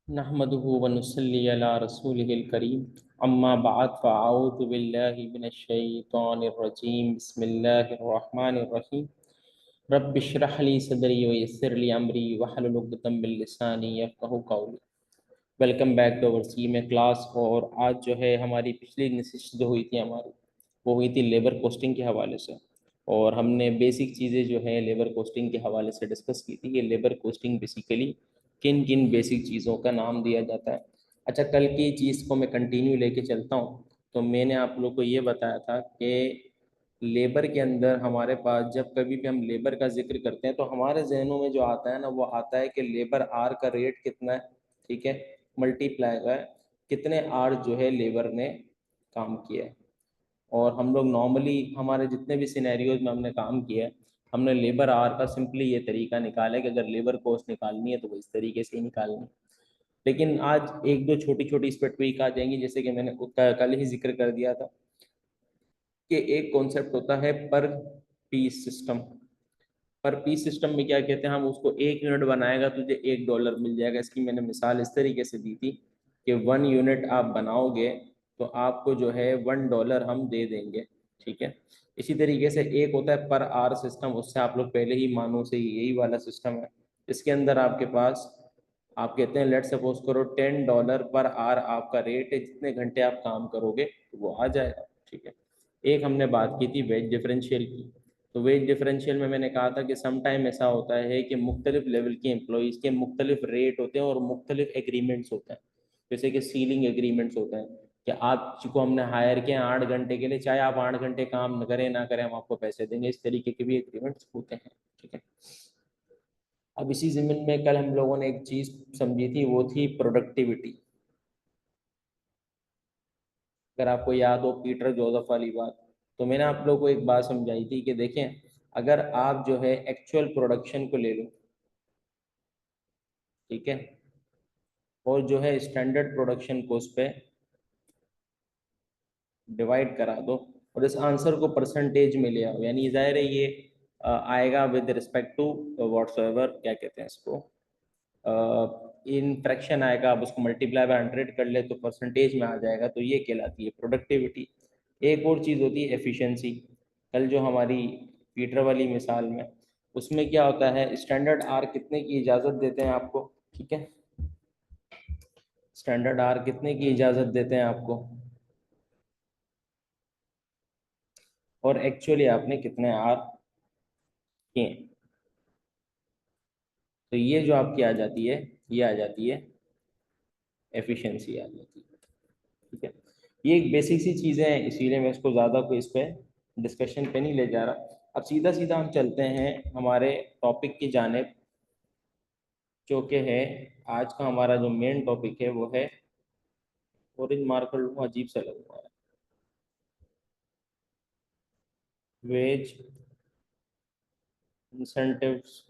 नहमदुहु व नुसल्ली अला रसूलिहिल करीम अम्मा बअद फ़अऊज़ु बिल्लाहि मिनश शैतानिर रजीम बिस्मिल्लाहिर रहमानिर रहीम रब्बि इश्रह ली सदरी व यस्सिर ली अमरी वहलुल उक़दतम मिन लिसानी यफ़क़हू क़ौली। वेलकम बैक टू अवर सी में क्लास। और आज जो है हमारी पिछली नशिस्त जो हुई थी हमारी, वो हुई थी लेबर कोस्टिंग के हवाले से। और हमने बेसिक चीज़ें जो है लेबर कोस्टिंग के हवाले से डिस्कस की थी। ये लेबर कोस्टिंग बेसिकली किन किन बेसिक चीज़ों का नाम दिया जाता है। अच्छा, कल की चीज़ को मैं कंटिन्यू लेके चलता हूँ। तो मैंने आप लोग को ये बताया था कि लेबर के अंदर हमारे पास जब कभी भी हम लेबर का जिक्र करते हैं तो हमारे जहनों में जो आता है ना, वो आता है कि लेबर आर का रेट कितना है, ठीक है, मल्टीप्लाई का कितने आर जो है लेबर ने काम किया है। और हम लोग नॉर्मली हमारे जितने भी सिनेरियोज में हमने काम किया है, हमने लेबर आवर का सिंपली ये तरीका निकाला है कि अगर लेबर कॉस्ट निकालनी है तो वो इस तरीके से ही निकालनी है। लेकिन आज एक दो छोटी छोटी इस पर ट्वीक आ जाएंगी, जैसे कि मैंने कल ही जिक्र कर दिया था कि एक कॉन्सेप्ट होता है पर पीस सिस्टम। पर पीस सिस्टम में क्या कहते हैं, हम उसको 1 यूनिट बनाएगा तुझे $1 मिल जाएगा। इसकी मैंने मिसाल इस तरीके से दी थी कि 1 यूनिट आप बनाओगे तो आपको जो है $1 हम दे देंगे, ठीक है। इसी तरीके से एक होता है पर आर सिस्टम, उससे आप लोग पहले ही मानो से यही वाला सिस्टम है। इसके अंदर आपके पास आप कहते हैं लेट सपोज करो $10 पर आर आपका रेट है, जितने घंटे आप काम करोगे तो वो आ जाएगा, ठीक है। एक हमने बात की थी वेज डिफरेंशियल की। तो वेज डिफरेंशियल में मैंने कहा था कि सम टाइम ऐसा होता है कि मुख्तलिफ लेवल के एम्प्लॉयज़ के मुख्तलिफ रेट होते हैं और मुख्तलिफ एग्रीमेंट्स होते हैं। जैसे कि सीलिंग एग्रीमेंट्स होते हैं कि आप जिसको हमने हायर किया 8 घंटे के लिए, चाहे आप 8 घंटे काम न करें ना करें, हम आपको पैसे देंगे। इस तरीके के भी एग्रीमेंट्स होते हैं, ठीक है। अब इसी ज़मीन में कल हम लोगों ने एक चीज़ समझी थी, वो थी प्रोडक्टिविटी। अगर आपको याद हो पीटर जोसेफ वाली बात, तो मैंने आप लोगों को एक बात समझाई थी कि देखें, अगर आप जो है एक्चुअल प्रोडक्शन को ले लो, ठीक है, और जो है स्टैंडर्ड प्रोडक्शन को उस पर डिवाइड करा दो और इस आंसर को परसेंटेज में ले आओ, यानी जाहिर है ये आएगा विद रिस्पेक्ट टू व्हाट्सएवर क्या कहते हैं इसको, इन फ्रैक्शन आएगा। आप उसको मल्टीप्लाई बाय 100 कर ले तो परसेंटेज में आ जाएगा, तो ये कहलाती है प्रोडक्टिविटी। एक और चीज़ होती है एफिशिएंसी। कल जो हमारी पीटर वाली मिसाल में, उसमें क्या होता है, स्टैंडर्ड आर कितने की इजाज़त देते हैं आपको, ठीक है, स्टैंडर्ड आर कितने की इजाज़त देते हैं आपको, और एक्चुअली आपने कितने आर किए। तो ये जो आपकी आ जाती है, ये आ जाती है एफिशिएंसी आ जाती है, ठीक है। ये एक बेसिक सी चीज़ें हैं, इसीलिए मैं इसको ज़्यादा कोई इस पर डिस्कशन पे नहीं ले जा रहा। अब सीधा सीधा हम चलते हैं हमारे टॉपिक की जानिब, जो कि है आज का हमारा जो मेन टॉपिक है वो है, ऑरेंज मार्कर लूँ अजीब सा लग रहा है, वेज इंसेंटिव्स।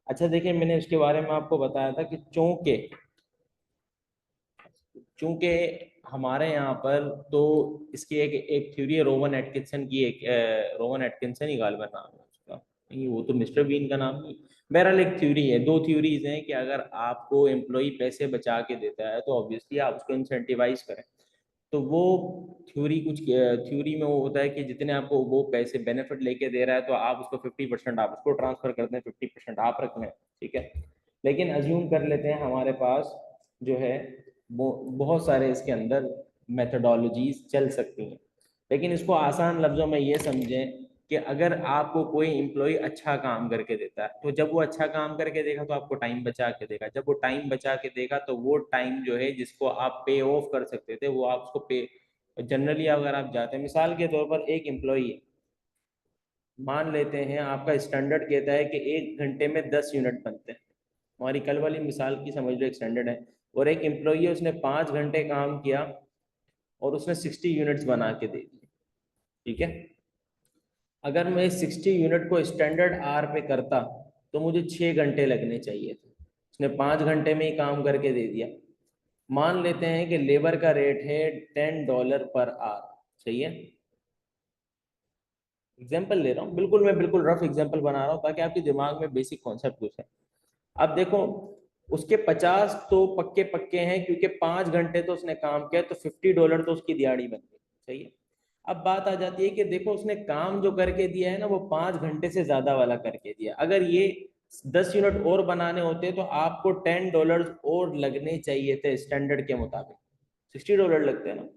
अच्छा देखिए, मैंने इसके बारे में आपको बताया था कि चूंकि चूंकि हमारे यहाँ पर तो इसकी एक एक थ्योरी है रोवन एटकिंसन की, एक रोवन एटकिंसन ही गालिबा नाम है उसका, नहीं वो तो मिस्टर बीन का नाम नहीं। बहरहाल एक थ्योरी है, दो थ्योरीज हैं कि अगर आपको एम्प्लॉय पैसे बचा के देता है तो ऑब्वियसली आप उसको इंसेंटिवाइज करें। तो वो थ्योरी कुछ थ्योरी में वो होता है कि जितने आपको वो पैसे बेनिफिट लेके दे रहा है तो आप उसको 50% आप उसको ट्रांसफर करते हैं, 50% आप रखते हैं, ठीक है। लेकिन अज्यूम कर लेते हैं हमारे पास जो है वो बहुत सारे इसके अंदर मेथडोलॉजीज चल सकती हैं। लेकिन इसको आसान लफ्जों में ये समझें कि अगर आपको कोई एम्प्लॉय अच्छा काम करके देता है तो जब वो अच्छा काम करके देगा तो आपको टाइम बचा के देगा, जब वो टाइम बचा के देगा तो वो टाइम जो है जिसको आप पे ऑफ कर सकते थे वो आप उसको पे, जनरली अगर आप जाते हैं मिसाल के तौर पर एक एम्प्लॉई है, मान लेते हैं आपका स्टैंडर्ड कहता है कि 1 घंटे में 10 यूनिट बनते हैं, हमारी कल वाली मिसाल की समझ लो एक स्टैंडर्ड है, और एक एम्प्लॉई है उसने 5 घंटे काम किया और उसने 60 यूनिट्स बना के दे दिए, ठीक है। अगर मैं 60 यूनिट को स्टैंडर्ड आर पे करता तो मुझे 6 घंटे लगने चाहिए थे, उसने 5 घंटे में ही काम करके दे दिया। मान लेते हैं कि लेबर का रेट है $10 पर आवर, सही है। एग्जाम्पल ले रहा हूँ, बिल्कुल मैं बिल्कुल रफ एग्जाम्पल बना रहा हूँ ताकि आपके दिमाग में बेसिक कॉन्सेप्ट घुसे। अब देखो, उसके 50 तो पक्के पक्के हैं क्योंकि 5 घंटे तो उसने काम किया, तो $50 तो उसकी दिहाड़ी बन गई। सही है। अब बात आ जाती है कि देखो उसने काम जो करके दिया है ना, वो 5 घंटे से ज्यादा वाला करके दिया। अगर ये 10 यूनिट और बनाने होते तो आपको $10 और लगने चाहिए थे स्टैंडर्ड के मुताबिक। $60 लगते हैं ना।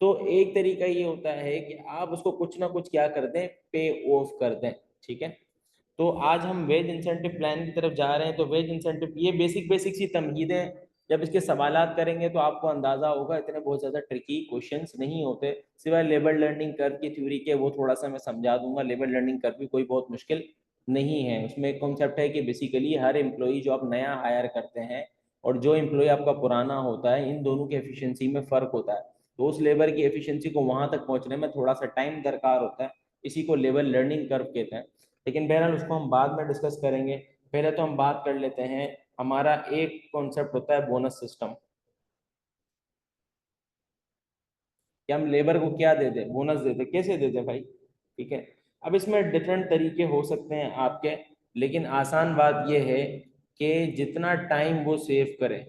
तो एक तरीका ये होता है कि आप उसको कुछ ना कुछ क्या कर दें, पे ऑफ कर दें। ठीक है। तो आज हम वेज इंसेंटिव प्लान की तरफ जा रहे हैं। तो वेज इंसेंटिव, ये बेसिक बेसिक सी तमहीदें, जब इसके सवालात करेंगे तो आपको अंदाजा होगा, इतने बहुत ज्यादा ट्रिकी क्वेश्चंस नहीं होते। सिवाय लेबर लर्निंग कर्व की थ्योरी के, वो थोड़ा सा मैं समझा दूंगा। लेबर लर्निंग कर्व भी कोई बहुत मुश्किल नहीं है। उसमें एक कॉन्सेप्ट है कि बेसिकली हर एम्प्लॉई जो आप नया हायर करते हैं और जो एम्प्लॉय आपका पुराना होता है, इन दोनों की एफिशिएंसी में फर्क होता है। तो उस लेबर की एफिशिएंसी को वहां तक पहुंचने में थोड़ा सा टाइम दरकार होता है। इसी को लेबर लर्निंग कर्व कहते हैं। लेकिन बहरहाल उसको हम बाद में डिस्कस करेंगे। पहले तो हम बात कर लेते हैं, हमारा एक कॉन्सेप्ट होता है बोनस सिस्टम, कि हम लेबर को क्या दे दें, बोनस दे दें। कैसे दे दें भाई? ठीक है। अब इसमें डिफरेंट तरीके हो सकते हैं आपके, लेकिन आसान बात यह है कि जितना टाइम वो सेव करे,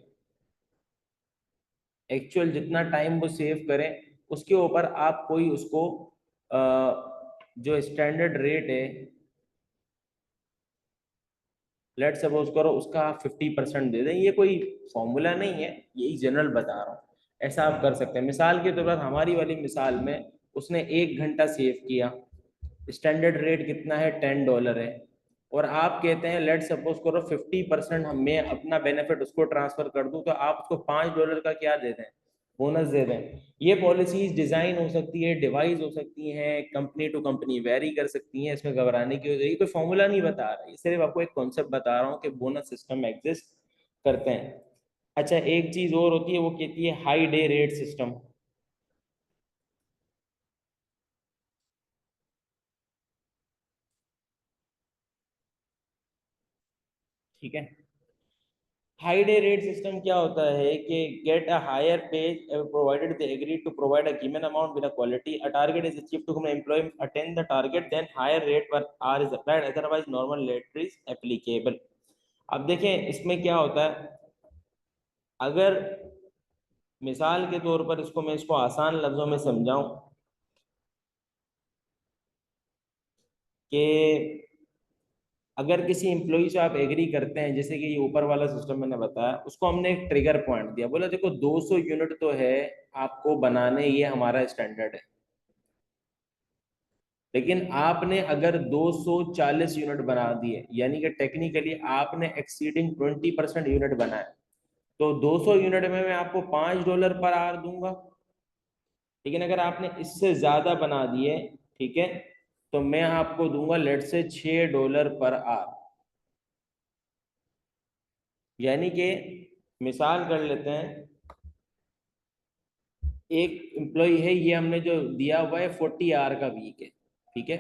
एक्चुअल जितना टाइम वो सेव करें, उसके ऊपर आप कोई उसको अ, जो स्टैंडर्ड रेट है, लेट सपोज करो उसका 50% दे दें। ये कोई फॉर्मूला नहीं है, यही जनरल बता रहा हूँ। ऐसा आप कर सकते हैं। मिसाल के तौर पर हमारी वाली मिसाल में उसने 1 घंटा सेव किया, स्टैंडर्ड रेट कितना है, $10 है। और आप कहते हैं लेट सपोज करो 50% हम मैं अपना बेनिफिट उसको ट्रांसफर कर दूं, तो आप उसको $5 का क्या दे दें, बोनस दे दें। ये पॉलिसीज डिजाइन हो सकती है, डिवाइस हो सकती हैं, कंपनी टू कंपनी वेरी कर सकती हैं। इसमें घबराने की, ये कोई फॉर्मूला नहीं बता रहा, ये सिर्फ आपको एक कॉन्सेप्ट बता रहा हूँ कि बोनस सिस्टम एग्जिस्ट करते हैं। अच्छा, एक चीज और होती है, वो कहती है हाई डे रेट सिस्टम। ठीक है। हाई डे रेट सिस्टम क्या होता है कि get a higher pay provided they agree to provide a given amount with a quality, a target is achieved to employ attain the target, then higher rate per hour is applied, otherwise normal rate is applicable. अब देखें इसमें क्या होता है। अगर मिसाल के तौर पर इसको मैं इसको आसान लफ्जों में समझाऊं कि अगर किसी एम्प्लॉय से आप एग्री करते हैं, जैसे कि ये ऊपर वाला सिस्टम मैंने बताया, उसको हमने एक ट्रिगर पॉइंट दिया, बोला देखो 200 यूनिट तो है आपको बनाने, ये हमारा स्टैंडर्ड है। लेकिन आपने अगर 240 यूनिट बना दिए, यानी कि टेक्निकली आपने एक्सीडिंग 20% यूनिट बनाए, तो 200 यूनिट में मैं आपको $5 पर आवर दूंगा। लेकिन अगर आपने इससे ज्यादा बना दिए, ठीक है, तो मैं आपको दूंगा लेट से $6 पर आवर। यानी कि मिसाल कर लेते हैं, एक एम्प्लॉय है, ये हमने जो दिया हुआ है 40 आवर का वीक है। ठीक है।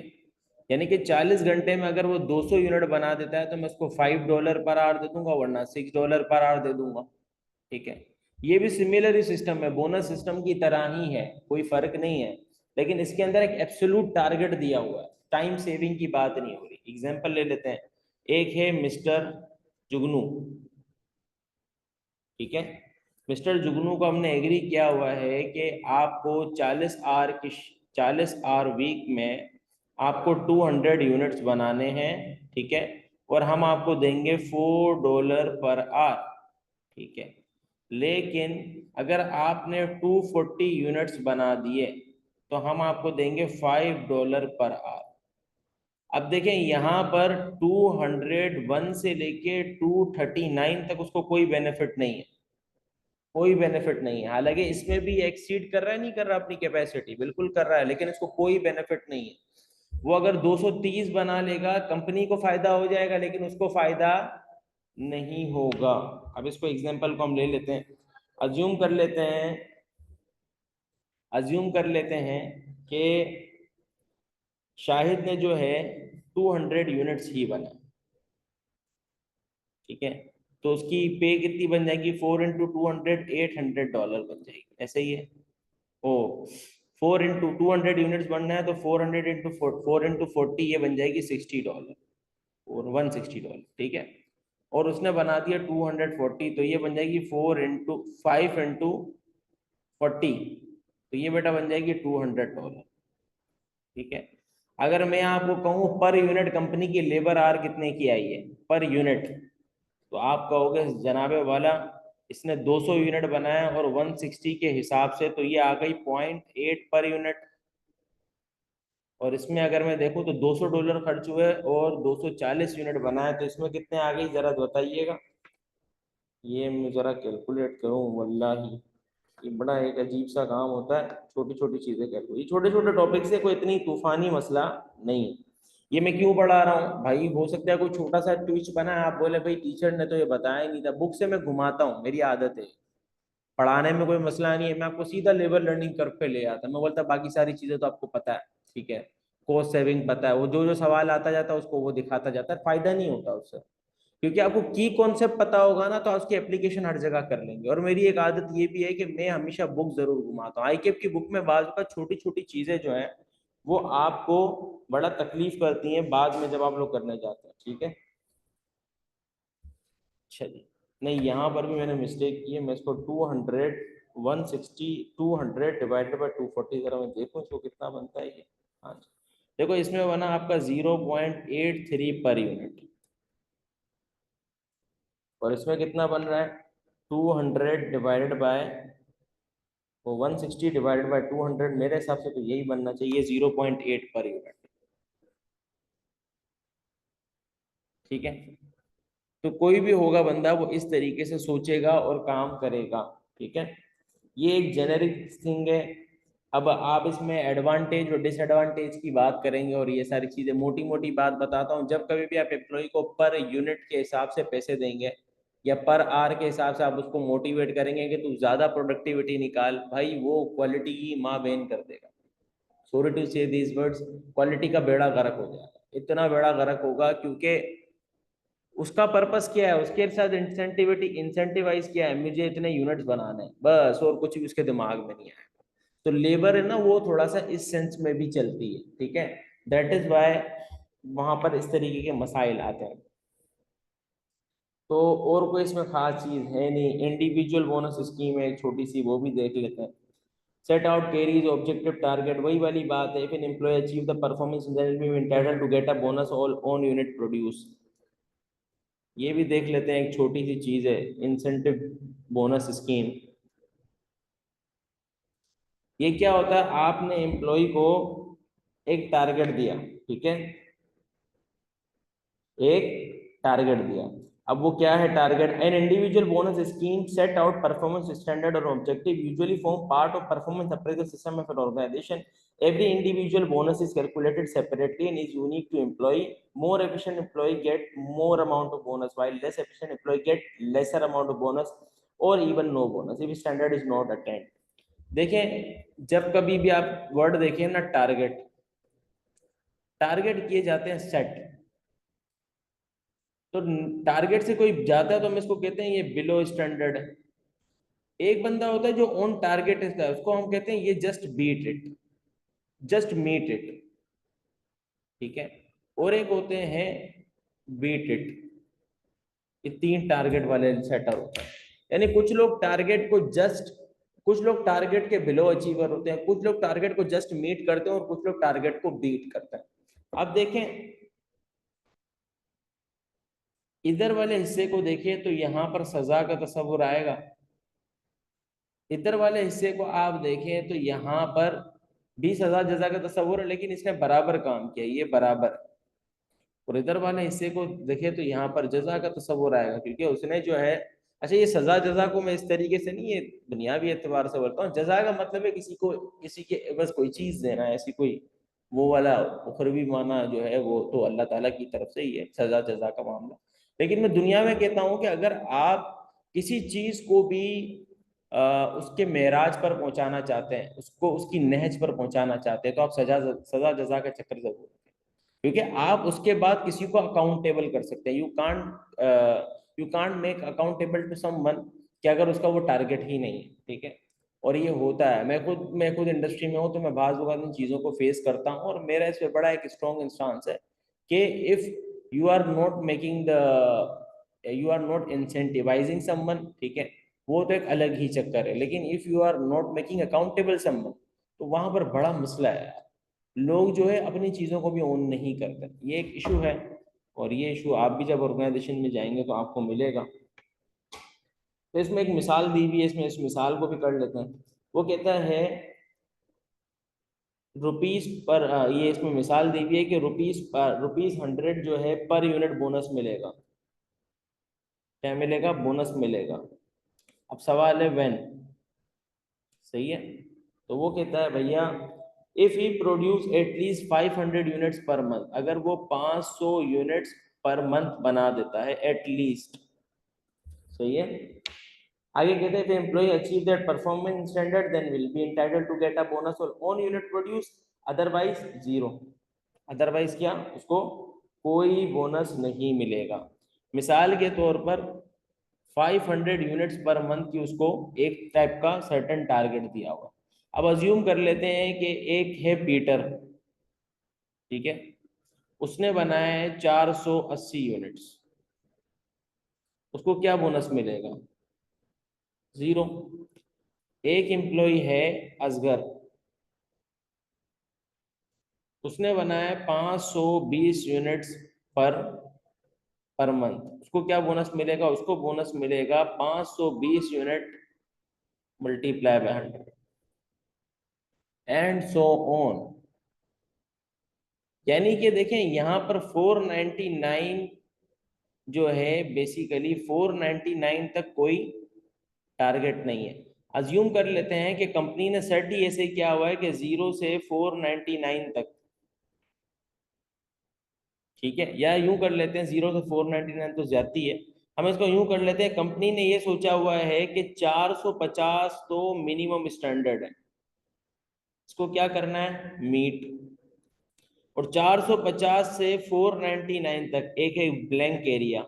यानी कि 40 घंटे में अगर वो 200 यूनिट बना देता है, तो मैं उसको $5 पर आवर दे दूंगा, वरना $6 पर आवर दे दूंगा। ठीक है। ये भी सिमिलर ही सिस्टम है, बोनस सिस्टम की तरह ही है, कोई फर्क नहीं है। लेकिन इसके अंदर एक एब्सोल्यूट टारगेट दिया हुआ है, टाइम सेविंग की बात नहीं हो रही। एग्जाम्पल ले लेते हैं, एक है मिस्टर जुगनू। ठीक है। मिस्टर जुगनू को हमने एग्री किया हुआ है कि आपको 40 आवर वीक में आपको 200 यूनिट्स बनाने हैं। ठीक है। और हम आपको देंगे $4 पर आवर। ठीक है। लेकिन अगर आपने 240 यूनिट्स बना दिए, तो हम आपको देंगे $5 पर आवर। अब देखें यहाँ पर 201 से लेके 239 तक उसको कोई बेनिफिट नहीं है, कोई बेनिफिट नहीं है। हालांकि इसमें भी एक्सीड कर रहा है, नहीं कर रहा अपनी कैपेसिटी, बिल्कुल कर रहा है, लेकिन इसको कोई बेनिफिट नहीं है। वो अगर 230 बना लेगा, कंपनी को फायदा हो जाएगा, लेकिन उसको फायदा नहीं होगा। अब इसको एग्जांपल को हम ले लेते हैं। अज्यूम कर लेते हैं, अज्यूम कर लेते हैं कि शाहिद ने जो है 200 यूनिट्स ही बना। ठीक है। तो उसकी पे कितनी बन जाएगी, 4 × 200, $800 बन जाएगी। ऐसे ही है। ओ, 4 into 200 यूनिट्स बनना है तो 400 into 4 into 40 ये बन जाएगी $60 और $160, ठीक है। और उसने बना दिया 240, तो ये बन जाएगी 4 into 5 into 40, तो ये बेटा बन जाएगी $200, ठीक है। अगर मैं आपको कहूँ पर यूनिट कंपनी की लेबर आर कितने की आई है पर यूनिट, तो आप कहोगे जनाबे वाला इसने 200 यूनिट बनाया और 160 के हिसाब से, तो ये आ गई 0.8 पर यूनिट। और इसमें अगर मैं देखूं तो $200 खर्च हुए और 240 यूनिट बनाए, तो इसमें कितने आ गई जरा बताइएगा। ये मैं जरा कैलकुलेट करूं, वल्लाही ये बड़ा एक अजीब सा काम होता है, छोटी छोटी चीजें कैलकुलेट, ये छोटे छोटे टॉपिक से कोई इतनी तूफानी मसला नहीं है। ये मैं क्यों पढ़ा रहा हूँ भाई, हो सकता है कोई छोटा सा ट्विस्ट बना है, आप बोले भाई टीचर ने तो ये बताया ही नहीं था, बुक से मैं घुमाता हूँ, मेरी आदत है, पढ़ाने में कोई मसला नहीं है, मैं आपको सीधा लेबर लर्निंग कर्व पे ले आता, मैं बोलता बाकी सारी चीजें तो आपको पता है, ठीक है, कॉस्ट सेविंग पता है, वो जो जो सवाल आता जाता है उसको वो दिखाता जाता है, फायदा नहीं होता उससे, क्योंकि आपको की कॉन्सेप्ट पता होगा ना तो उसकी एप्लीकेशन हर जगह कर लेंगे। और मेरी एक आदत ये भी है कि मैं हमेशा बुक जरूर घुमाता हूँ, आईकेप की बुक में बाद का छोटी छोटी चीजें जो है वो आपको बड़ा तकलीफ करती हैं बाद में जब आप लोग करने जाते हैं, ठीक है। चलिए, नहीं यहाँ पर भी मैंने मिस्टेक की है, मैं इसको 200 जरा मैं देखूँ इसको कितना बनता है ये। हाँ जी, देखो इसमें बना आपका 0.83 पर यूनिट, और इसमें कितना बन रहा है 200 डिवाइडेड बाय, वो 160 डिवाइडेड बाय 200, मेरे हिसाब से तो यही बनना चाहिए 0.8 पर यूनिट, ठीक है। तो कोई भी होगा बंदा वो इस तरीके से सोचेगा और काम करेगा, ठीक है। ये एक जेनेरिक थिंग है। अब आप इसमें एडवांटेज और डिसएडवांटेज की बात करेंगे और ये सारी चीजें मोटी मोटी बात बताता हूँ, जब कभी भी आप एम्प्लॉय को पर यूनिट के हिसाब से पैसे देंगे या पर आवर के हिसाब से आप उसको मोटिवेट करेंगे कि तू ज्यादा प्रोडक्टिविटी निकाल, भाई वो क्वालिटी की माँ बहन कर देगा, सॉरी टू से दीज वर्ड्स, क्वालिटी का बेड़ा गर्क हो जाएगा, इतना बेड़ा गर्क होगा, क्योंकि उसका पर्पस क्या है, उसके साथ इंसेंटिविटी इंसेंटिवाइज किया है, मुझे इतने यूनिट्स बनाने हैं बस, और कुछ भी उसके दिमाग में नहीं आया। तो लेबर है ना वो थोड़ा सा इस सेंस में भी चलती है, ठीक है। दैट इज वाई वहां पर इस तरीके के मसाइल आते हैं। तो और कोई इसमें खास चीज है नहीं, इंडिविजुअल बोनस स्कीम है एक छोटी सी, वो भी देख लेते हैं। Set out carries objective target, वही वाली बात है, if an employ achieve the performance then be entitled to get a bonus all on unit produce. ये भी देख लेते हैं, एक छोटी सी चीज है, इंसेंटिव बोनस स्कीम। ये क्या होता है, आपने एम्प्लॉय को एक टारगेट दिया, ठीक है, एक टारगेट दिया। अब वो क्या है target, an individual bonus scheme set out performance standard और objective usually form part of performance appraisal system of an organisation. Every individual bonus is calculated separately and is unique to employee. More efficient employee get more amount of bonus, while less efficient employee get lesser amount of bonus or even no bonus if standard is not attained. देखें, जब कभी भी आप word देखें ना target, target किए जाते हैं सेट, तो टारगेट से कोई जाता है तो हम इसको कहते हैं ये बिलो स्टैंडर्ड है। एक बंदा होता है जो ऑन टारगेट है, उसको हम कहते हैं ये just beat it, just meet it, ठीक है। और एक होते हैं बीट इट, ये 3 टारगेट वाले सेटर होते हैं। यानी कुछ लोग टारगेट को जस्ट, कुछ लोग टारगेट के बिलो अचीवर होते हैं, कुछ लोग टारगेट को जस्ट मीट करते हैं और कुछ लोग टारगेट को बीट करते हैं। अब देखें इधर वाले हिस्से को देखिए तो यहां पर सजा का तस्वुर आएगा, इधर वाले हिस्से को आप देखें तो यहाँ पर भी सजा जजा का तस्वुर है, लेकिन इसने बराबर काम किया, ये बराबर। और इधर वाले हिस्से को देखे तो यहाँ पर जजा का तस्वुर आएगा, क्योंकि उसने जो है, अच्छा ये सजा जजा को मैं इस तरीके से नहीं, ये दुनियावी एतबार से बोलता हूँ, जजा का मतलब है किसी को किसी के बस कोई चीज देना है, ऐसी कोई वो वाला उखरवी माना जो है वो तो अल्लाह ताला की तरफ से ही है सजा जजा का मामला। लेकिन मैं दुनिया में कहता हूँ कि अगर आप किसी चीज को भी उसके मेराज पर पहुंचाना चाहते हैं, उसको उसकी नहज पर पहुंचाना चाहते हैं, तो आप सजा जजा का चक्कर जरूर, क्योंकि आप उसके बाद किसी को अकाउंटेबल कर सकते हैं। You can't make accountable to someone कि अगर उसका वो टारगेट ही नहीं है, ठीक है। और ये होता है। मैं खुद इंडस्ट्री में हूँ, तो मैं बाज़ वक़्त इन चीज़ों को फेस करता हूँ, और मेरा इस पे बड़ा एक स्ट्रॉन्ग इंस्टांस है कि if you are not making the you are not incentivising someone, ठीक है, वो तो एक अलग ही चक्कर है, लेकिन if you are not making accountable someone, तो वहां पर बड़ा मसला है यार। लोग जो है अपनी चीज़ों को भी ओन नहीं करते, ये एक इशू है। और ये इशू आप भी जब ऑर्गेनाइजेशन में जाएंगे तो आपको मिलेगा। तो इसमें एक मिसाल दी हुई है, इसमें इस मिसाल को भी कर लेते हैं। वो कहता है रुपीस पर, ये इसमें मिसाल दी हुई है कि रुपीस 100 जो है पर यूनिट बोनस मिलेगा। क्या मिलेगा? बोनस मिलेगा। अब सवाल है व्हेन। सही है। तो वो कहता है भैया, if he produce at least 500 units per month, अगर वो 500 यूनिट्स पर मंथ बना देता है एटलीस्ट। सही है। आगे कहते हैं, employ achieve that performance standard then will be entitled to get a bonus और on unit produce, otherwise zero. Otherwise क्या? उसको कोई बोनस नहीं मिलेगा। मिसाल के तौर पर 500 यूनिट्स पर मंथ की उसको एक टाइप का सर्टेन टारगेट दिया हुआ। अब अज्यूम कर लेते हैं कि एक है पीटर, ठीक है, उसने बनाया है 480 यूनिट्स। उसको क्या बोनस मिलेगा? जीरो। एक एम्प्लॉय है असगर, उसने बनाया 520 यूनिट्स पर पर मंथ। उसको क्या बोनस मिलेगा? उसको बोनस मिलेगा 520 unit multiply by 100 and so on. यानी कि देखें यहाँ पर 499 जो है, बेसिकली 499 तक कोई टारगेट नहीं है। अज्यूम कर लेते हैं कि कंपनी ने सेट ही ऐसे किया हुआ है कि 0 से 499 तक, ठीक है, या यूं कर लेते हैं 0 से 499 तो ज्यादा है। हम इसको यूं कर लेते हैं, कंपनी ने ये सोचा हुआ है कि 450 तो मिनिमम स्टैंडर्ड है, इसको क्या करना है? मीट। और 450 से 499 तक एक एक ब्लैंक एरिया,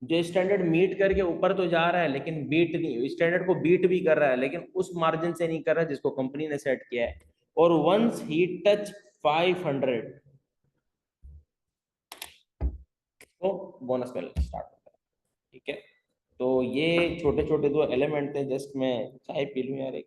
जो स्टैंडर्ड मीट करके ऊपर तो जा रहा है, लेकिन बीट नहीं, स्टैंडर्ड को बीट भी कर रहा है, लेकिन उस मार्जिन से नहीं कर रहा जिसको कंपनी ने सेट किया है। और वंस ही टच 500, तो बोनस मिलना स्टार्ट होता है। ठीक है। तो ये छोटे छोटे दो एलिमेंट थे। जस्ट मैं चाय पी लूँ यार एक।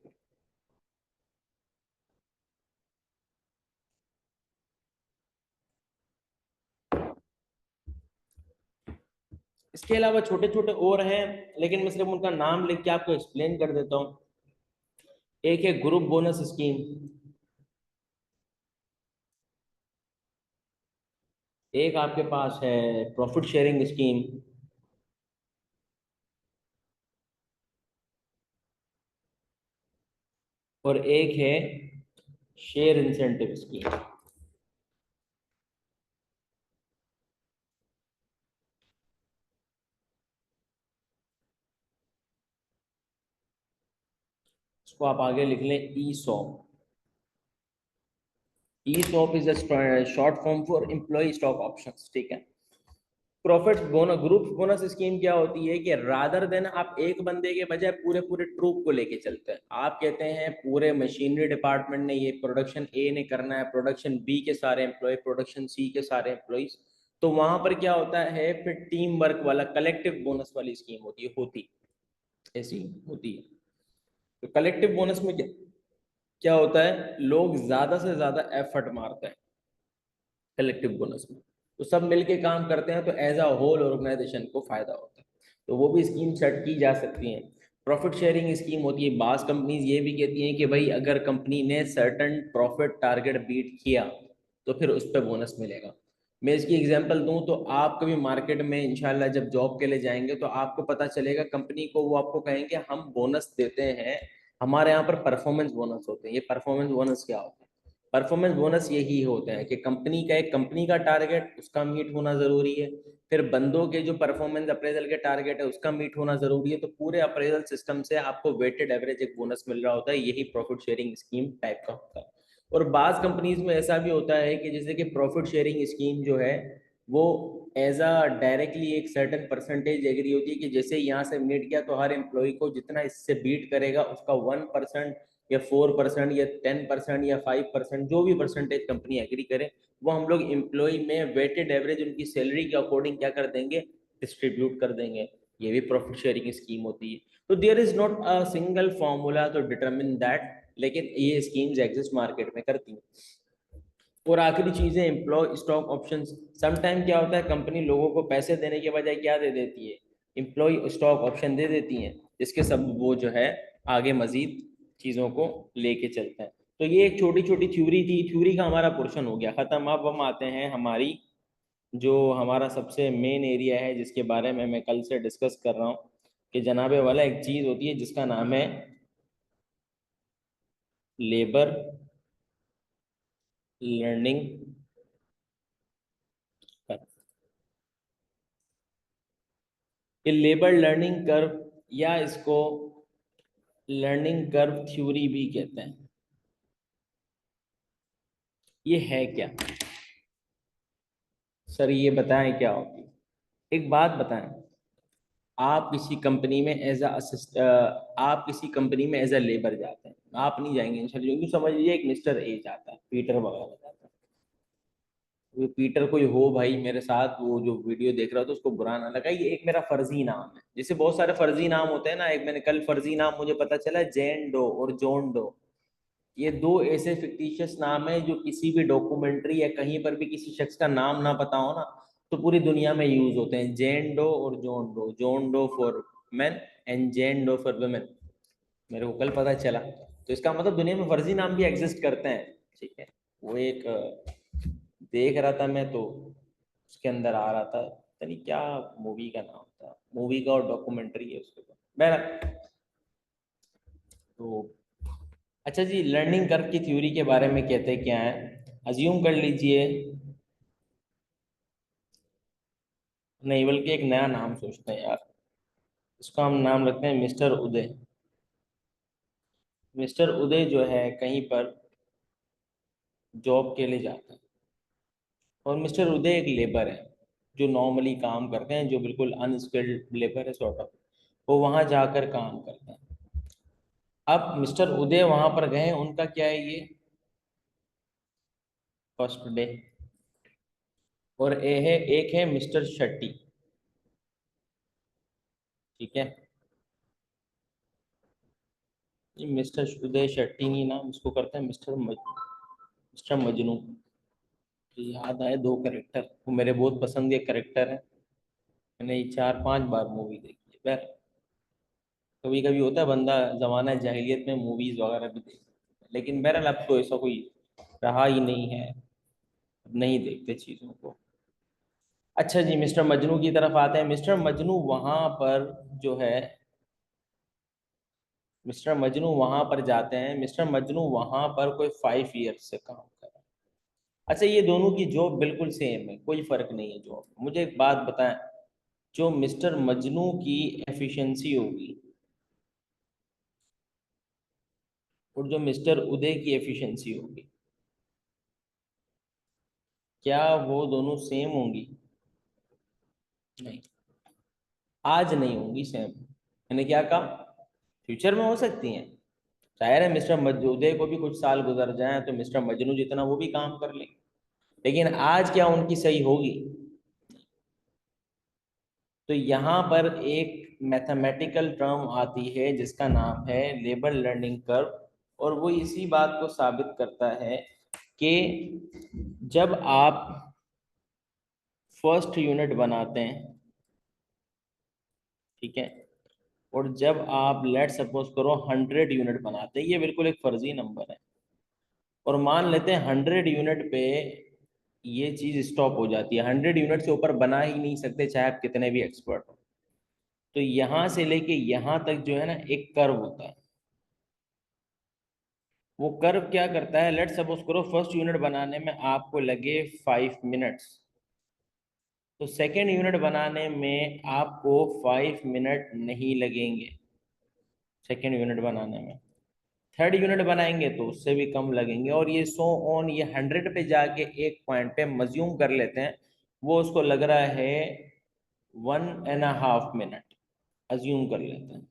इसके अलावा छोटे छोटे और हैं, लेकिन मैं सिर्फ उनका नाम लिख के आपको एक्सप्लेन कर देता हूँ। एक है ग्रुप बोनस स्कीम, एक आपके पास है प्रॉफिट शेयरिंग स्कीम, और एक है शेयर इंसेंटिव स्कीम। इसको आप आगे लिख लें ESOP. ESOP is a short form for employ stock options. ठीक है। Profit bonus group bonus scheme क्या होती है कि रादर देन आप एक बंदे के बजाय पूरे पूरे ट्रूप को लेके चलते हैं। आप कहते हैं पूरे मशीनरी डिपार्टमेंट ने, ये प्रोडक्शन ए ने करना है, प्रोडक्शन बी के सारे एम्प्लॉय, प्रोडक्शन सी के सारे एम्प्लॉयज। तो वहां पर क्या होता है, फिर टीम वर्क वाला कलेक्टिव बोनस वाली स्कीम होती ऐसी होती है। तो कलेक्टिव बोनस में क्या क्या होता है, लोग ज्यादा से ज्यादा एफर्ट मारते हैं कलेक्टिव बोनस में। तो सब मिलके काम करते हैं, तो एज अ होल ऑर्गेनाइजेशन को फायदा होता है। तो वो भी स्कीम सेट की जा सकती हैं। प्रॉफिट शेयरिंग स्कीम होती है। बास कंपनीज ये भी कहती हैं कि भाई अगर कंपनी ने सर्टन प्रॉफिट टारगेट बीट किया, तो फिर उस पर बोनस मिलेगा। मैं इसकी एग्जांपल दूं तो आप कभी मार्केट में इंशाल्लाह जब जॉब के लिए जाएंगे, तो आपको पता चलेगा कंपनी को वो आपको कहेंगे हम बोनस देते हैं, हमारे यहाँ पर परफॉर्मेंस बोनस होते हैं। ये परफॉर्मेंस बोनस क्या होता है? परफॉर्मेंस बोनस यही होते हैं कि कंपनी का टारगेट उसका मीट होना जरूरी है, फिर बंदों के जो परफॉर्मेंस अप्रेजल के टारगेट है उसका मीट होना जरूरी है। तो पूरे अप्रेजल सिस्टम से आपको वेटेड एवरेज एक बोनस मिल रहा होता है। यही प्रॉफिट शेयरिंग स्कीम टाइप का होता है। और बाज कंपनीज में ऐसा भी होता है कि जैसे कि प्रॉफिट शेयरिंग स्कीम जो है, वो एज अ डायरेक्टली एक सर्टेन परसेंटेज एग्री होती है कि जैसे यहाँ से मीट किया तो हर एम्प्लॉय को जितना इससे बीट करेगा उसका 1% या 4% या 10% या 5% जो भी परसेंटेज कंपनी एग्री करे वो हम लोग एम्प्लॉय में वेटेड एवरेज उनकी सैलरी के अकॉर्डिंग क्या कर देंगे, डिस्ट्रीब्यूट कर देंगे। ये भी प्रॉफिट शेयरिंग स्कीम होती है। तो there is not a single formula to determine that, लेकिन ये स्कीम्स एग्जिस्ट मार्केट में करती हैं। और आखिरी चीज है एम्प्लॉय स्टॉक ऑप्शंस। समटाइम क्या होता है, कंपनी लोगों को पैसे देने के बजाय क्या दे देती है, एम्प्लॉय स्टॉक ऑप्शन दे देती हैं, जिसके सब वो जो है आगे मजीद चीज़ों को लेके चलते हैं। तो ये एक छोटी छोटी थ्योरी थी, थ्योरी का हमारा पोर्शन हो गया खत्म। अब हम आते हैं हमारी जो हमारा सबसे मेन एरिया है जिसके बारे में मैं कल से डिस्कस कर रहा हूँ कि जनाबे वाला एक चीज़ होती है जिसका नाम है लेबर लर्निंग कर्व। ये लेबर लर्निंग कर्व या इसको लर्निंग कर्व थ्योरी भी कहते हैं। ये है क्या सर, ये बताएं क्या होती है। एक बात बताएं, आप किसी कंपनी में एज असिस्ट आप किसी कंपनी में एज अ लेबर जाते हैं, आप नहीं जाएंगे इंशाल्लाह, यूँ समझ लीजिए एक मिस्टर ए जाता है, पीटर वगैरह जाता है। वो पीटर कोई हो भाई मेरे साथ, वो जो वीडियो देख रहा हो तो उसको बुरा ना लगा, ये एक मेरा फर्जी नाम है। जैसे बहुत सारे फर्जी नाम होते हैं ना, एक मैंने कल फर्जी नाम मुझे पता चला, जैन डो और जॉन डो। ये दो ऐसे फिक्टिशियस नाम है जो किसी भी डॉक्यूमेंट्री या कहीं पर भी किसी शख्स का नाम ना पता हो ना तो पूरी दुनिया में यूज होते हैं। जैन डो और John Doe, John Doe for men and Jane Doe for women, मेरे को कल पता चला। तो इसका मतलब दुनिया में फर्जी नाम भी एग्जिस्ट करते हैं। ठीक है, वो एक देख रहा था मैं तो उसके अंदर आ रहा था, पता नहीं क्या मूवी का नाम था, मूवी का और डॉक्यूमेंट्री है उसके ऊपर। बहरहाल, तो अच्छा जी, लर्निंग कर्व की थ्योरी के बारे में कहते क्या है। अज्यूम कर लीजिए, नहीं बल्कि एक नया नाम सोचते हैं यार, इसका हम नाम रखते हैं मिस्टर उदय। मिस्टर उदय जो है कहीं पर जॉब के लिए जाता है, और मिस्टर उदय एक लेबर है जो नॉर्मली काम करते हैं, जो बिल्कुल अनस्किल्ड लेबर है सॉर्ट ऑफ, वो वहां जाकर काम करते हैं। अब मिस्टर उदय वहां पर गए, उनका क्या है ये फर्स्ट डे, और एक है मिस्टर शेट्टी। ठीक है, ये मिस्टर उदय शेट्टी नहीं नाम, इसको करते हैं मिस्टर मजनू। याद आए दो करेक्टर, वो मेरे बहुत पसंद के करेक्टर है, मैंने ये 4-5 बार मूवी देखी है। वह कभी कभी होता है बंदा जमाना जाहिलियत में मूवीज वगैरह भी देखता है, लेकिन बहरहाल अब तो ऐसा कोई रहा ही नहीं है, अब नहीं देखते चीजों को। अच्छा जी, मिस्टर मजनू की तरफ आते हैं। मिस्टर मजनू वहां पर जो है, मिस्टर मजनू वहां पर जाते हैं, मिस्टर मजनू वहां पर कोई 5 ईयर्स से काम कर रहा है। अच्छा, ये दोनों की जॉब बिल्कुल सेम है, कोई फर्क नहीं है जॉब। मुझे एक बात बताएं, जो मिस्टर मजनू की एफिशिएंसी होगी और जो मिस्टर उदय की एफिशिएंसी होगी, क्या वो दोनों सेम होंगी? नहीं, आज नहीं होंगी सेम। मैंने क्या कहा, फ्यूचर में हो सकती हैं। जाहिर है मिस्टर उदय को भी कुछ साल गुजर जाएं तो मिस्टर मजनू जितना वो भी काम कर लेंगे, लेकिन आज क्या उनकी सही होगी? तो यहाँ पर एक मैथमेटिकल टर्म आती है जिसका नाम है लेबर लर्निंग कर्व, और वो इसी बात को साबित करता है कि जब आप फर्स्ट यूनिट बनाते हैं, ठीक है, और जब आप लेट सपोज करो 100 यूनिट बनाते हैं, ये बिल्कुल एक फर्जी नंबर है, और मान लेते हैं 100 यूनिट पे ये चीज स्टॉप हो जाती है, 100 यूनिट से ऊपर बना ही नहीं सकते चाहे आप कितने भी एक्सपर्ट हो। तो यहां से लेके यहां तक जो है ना एक कर्व होता है। वो कर्व क्या करता है, लेट सपोज करो फर्स्ट यूनिट बनाने में आपको लगे 5 मिनट्स, तो सेकेंड यूनिट बनाने में आपको 5 मिनट नहीं लगेंगे, सेकेंड यूनिट बनाने में। थर्ड यूनिट बनाएंगे तो उससे भी कम लगेंगे, और ये सो ऑन, ये 100 पे जाके एक पॉइंट पे मज्यूम कर लेते हैं वो उसको लग रहा है 1.5 मिनट, अज्यूम कर लेते हैं।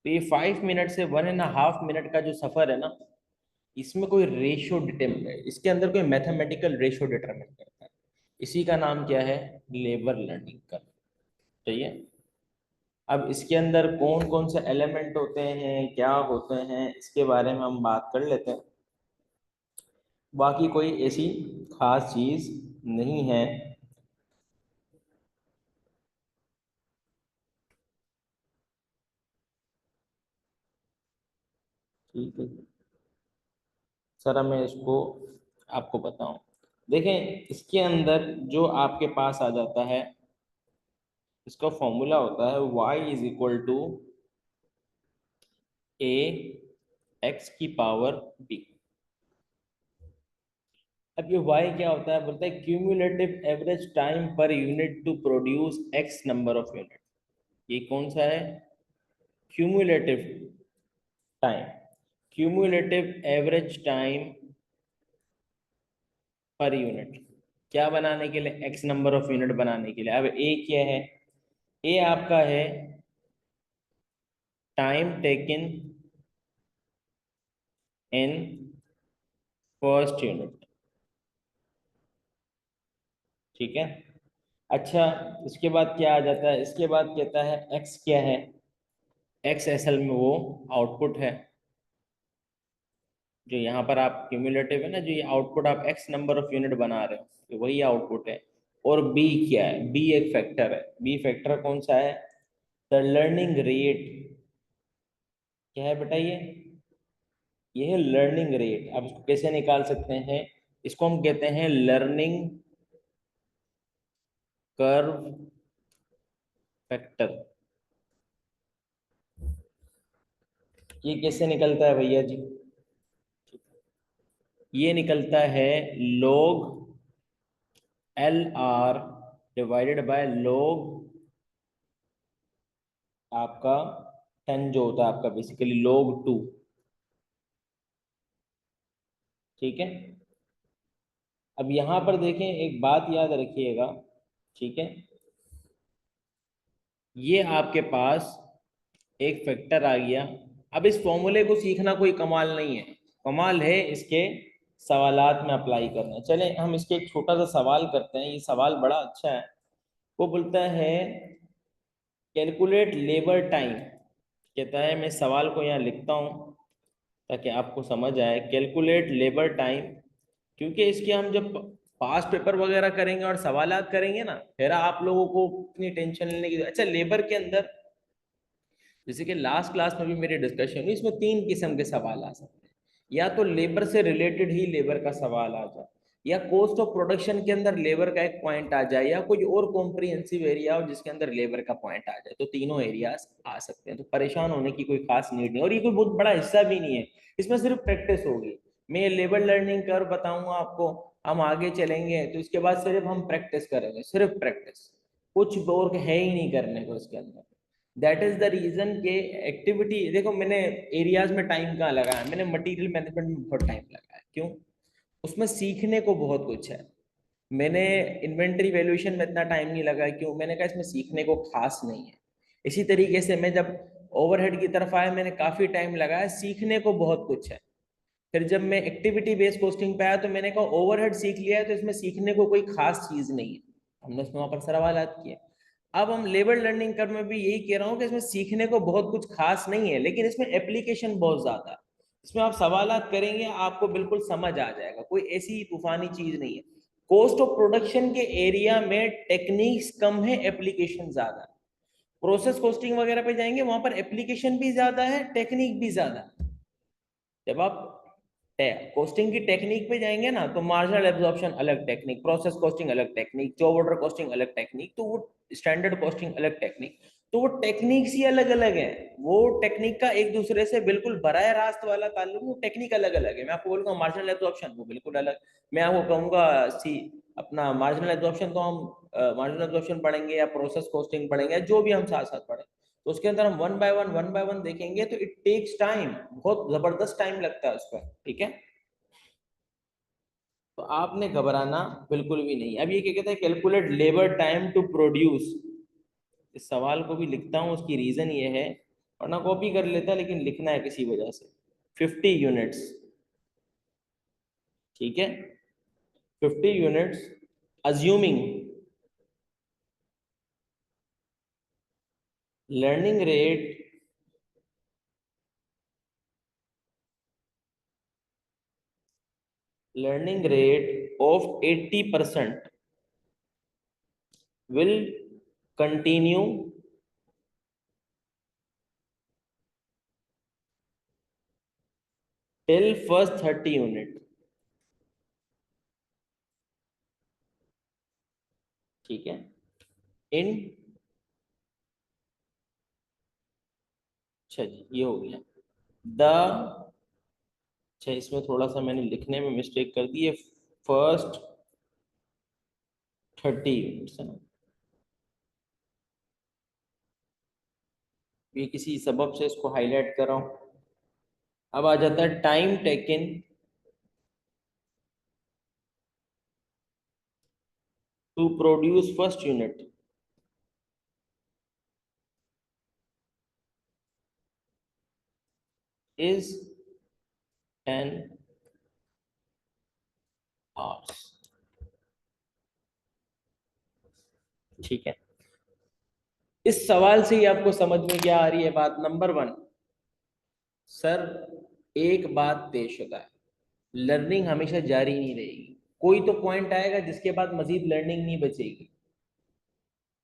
तो ये 5 मिनट से 1.5 मिनट का जो सफर है ना, इसमें कोई रेशियो डिटरमिन, इसके अंदर कोई मैथमेटिकल रेशियो डिटरमिन करता है। इसी का नाम क्या है? Labour learning curve. चाहिए। अब इसके अंदर कौन कौन से एलिमेंट होते हैं, क्या होते हैं, इसके बारे में हम बात कर लेते हैं। बाकी कोई ऐसी खास चीज नहीं है। ठीक है सर, मैं इसको आपको बताऊं। देखें, इसके अंदर जो आपके पास आ जाता है, इसका फॉर्मूला होता है y = a x की पावर b। अब ये y क्या होता है? बोलता है cumulative average time per unit to produce x number of unit. ये कौन सा है? Cumulative time, cumulative average time per unit. क्या बनाने के लिए? x नंबर ऑफ यूनिट बनाने के लिए। अब a क्या है? a आपका है time taken in first unit. ठीक है। अच्छा, इसके बाद क्या आ जाता है? इसके बाद कहता है x क्या है? x असल में वो आउटपुट है। जो यहाँ पर आप क्यूमुलेटिव है ना, जो ये आउटपुट आप x नंबर ऑफ यूनिट बना रहे हो, तो वही आउटपुट है। और b क्या है? b एक फैक्टर है। b फैक्टर कौन सा है? The learning rate. क्या है बेटा ये है लर्निंग रेट। अब इसको कैसे निकाल सकते हैं? इसको हम कहते हैं लर्निंग कर्व फैक्टर। ये कैसे निकलता है भैया जी? ये निकलता है log LR divided by log आपका 10 जो होता है आपका बेसिकली log 2। ठीक है। अब यहां पर देखें, एक बात याद रखिएगा। ठीक है। ये आपके पास एक फैक्टर आ गया। अब इस फॉर्मूले को सीखना कोई कमाल नहीं है, कमाल है इसके सवालात में अप्लाई करना। चलें हम इसके एक छोटा सा सवाल करते हैं। ये सवाल बड़ा अच्छा है। वो बोलता है कैलकुलेट लेबर टाइम। कहता है, मैं सवाल को यहाँ लिखता हूँ ताकि आपको समझ आए। कैलकुलेट लेबर टाइम, क्योंकि इसके हम जब पास्ट पेपर वगैरह करेंगे और सवालात करेंगे ना, फिर आप लोगों को इतनी टेंशन लेने की। अच्छा, लेबर के अंदर जैसे कि लास्ट क्लास में भी मेरी डिस्कशन हुई, इसमें 3 किस्म के सवाल आ सकते हैं। या तो लेबर से रिलेटेड ही लेबर का सवाल आ जाए, या कॉस्ट ऑफ प्रोडक्शन के अंदर लेबर का एक पॉइंट आ जाए, या कोई और कॉम्प्रिहेंसिव एरिया हो जिसके अंदर लेबर का पॉइंट आ जाए। तो तीनों एरियाज आ सकते हैं, तो परेशान होने की कोई खास नीड नहीं। और ये कोई बहुत बड़ा हिस्सा भी नहीं है, इसमें सिर्फ प्रैक्टिस होगी। मैं लेबर लर्निंग कर बताऊंगा आपको, हम आगे चलेंगे तो इसके बाद सिर्फ हम प्रैक्टिस करेंगे, सिर्फ प्रैक्टिस। कुछ और है ही नहीं करने को इसके अंदर। दैट इज द रीजन के एक्टिविटी। देखो, मैंने एरियाज में टाइम कहाँ लगाया? मैंने मटेरियल मैनेजमेंट में बहुत टाइम लगाया। क्यों? उसमें सीखने को बहुत कुछ है। मैंने इन्वेंटरी वैल्यूएशन में इतना टाइम नहीं लगाया। क्यों? मैंने कहा इसमें सीखने को खास नहीं है। इसी तरीके से मैं जब ओवरहेड की तरफ आया, मैंने काफी टाइम लगाया, सीखने को बहुत कुछ है। फिर जब मैं एक्टिविटी बेस्ड कोस्टिंग पे आया तो मैंने कहा ओवरहेड सीख लिया है, तो इसमें सीखने को कोई खास चीज नहीं है। हमने उसमें वहां पर सवालात किए। अब हम लेबर लर्निंग कर में भी यही कह रहा हूँ कि इसमें सीखने को बहुत कुछ खास नहीं है, लेकिन इसमें एप्लीकेशन बहुत ज्यादा है। इसमें आप सवालात करेंगे, आपको बिल्कुल समझ आ जाएगा। कोई ऐसी तूफानी चीज नहीं है। कॉस्ट ऑफ प्रोडक्शन के एरिया में टेक्निक्स कम है, एप्लीकेशन ज्यादा है। प्रोसेस कॉस्टिंग वगैरह पे जाएंगे, वहां पर एप्लीकेशन भी ज्यादा है, टेक्निक भी ज्यादा है। जब आप कॉस्टिंग की टेक्निक पे जाएंगे ना, तो मार्जिनल एब्जॉर्प्शन अलग टेक्निक, प्रोसेस कॉस्टिंग अलग टेक्निक, जॉब ऑर्डर कॉस्टिंग अलग टेक्निक, तो वो स्टैंडर्ड कॉस्टिंग अलग टेक्निक। तो वो टेक्निक्स ही अलग अलग है। वो टेक्निक का एक दूसरे से बिल्कुल बराह रास्त वाला ताल्लुक, वो टेक्निक अलग अलग है। मैं आपको बोलूंगा मार्जिनल एब्जॉर्प्शन, वो बिल्कुल अलग। मैं आपको कहूंगा सी अपना मार्जिनल एब्जॉर्प्शन, तो हम मार्जिनल एब्जॉर्प्शन पढ़ेंगे या प्रोसेस कॉस्टिंग पढ़ेंगे या जो भी हम साथ साथ पढ़ें, तो उसके अंदर हम वन बाय वन देखेंगे, तो इट टेक्स टाइम, बहुत जबरदस्त टाइम लगता है उसका। ठीक है। तो आपने घबराना बिल्कुल भी नहीं। अब ये क्या कहता है, calculate labour time to produce. इस सवाल को भी लिखता हूँ, उसकी रीजन ये है, वरना कॉपी कर लेता लेकिन लिखना है किसी वजह से। 50 यूनिट्स, ठीक है, 50 units, assuming learning rate of 80% will continue till first 30 unit, ठीक है, इन, अच्छा जी ये हो गया द, अच्छा इसमें थोड़ा सा मैंने लिखने में मिस्टेक कर दी है, फर्स्ट 30 यूनिट्स है ना, ये किसी सबब से इसको हाईलाइट कर रहा हूँ। अब आ जाता है time taken to produce first unit is 10 hours, ठीक है। इस सवाल से ही आपको समझ में क्या आ रही है बात, नंबर वन, सर एक बात पेश होता है, लर्निंग हमेशा जारी नहीं रहेगी, कोई तो पॉइंट आएगा जिसके बाद मजीद लर्निंग नहीं बचेगी।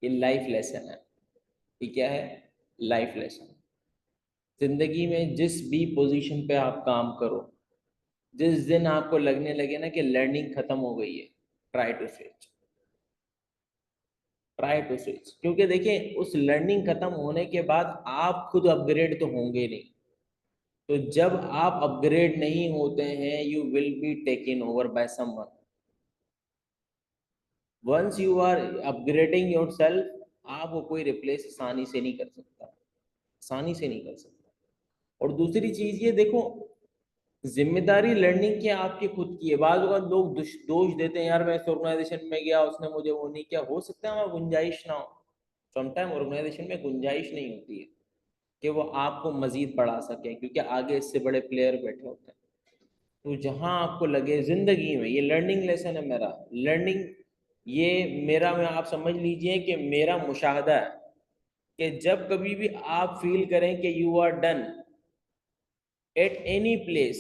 ये लाइफ लेसन है। ये क्या है, लाइफ लेसन। जिंदगी में जिस भी पोजीशन पे आप काम करो, जिस दिन आपको लगने लगे ना कि लर्निंग खत्म हो गई है, try to switch, try to switch, क्योंकि देखिए उस लर्निंग खत्म होने के बाद आप खुद अपग्रेड तो होंगे नहीं। तो जब आप अपग्रेड नहीं होते हैं, you will be taken over by someone. Once you are upgrading yourself, आपको कोई रिप्लेस आसानी से नहीं कर सकता, आसानी से नहीं कर सकता। और दूसरी चीज ये देखो, जिम्मेदारी लर्निंग की आपकी खुद की है। बाद लोग दोष देते हैं, यार मैं इस ऑर्गेनाइजेशन में गया, उसने मुझे वो नहीं किया, हो सकता है वहाँ गुंजाइश ना हो। समटाइम ऑर्गेनाइजेशन में गुंजाइश नहीं होती है कि वो आपको मजीद बढ़ा सके, क्योंकि आगे इससे बड़े प्लेयर बैठे होते हैं। तो जहां आपको लगे जिंदगी में, ये लर्निंग लेसन है मेरा, लर्निंग, ये मेरा, मैं आप समझ लीजिए कि मेरा मुशाहदा है कि जब कभी भी आप फील करें कि you are done at any place,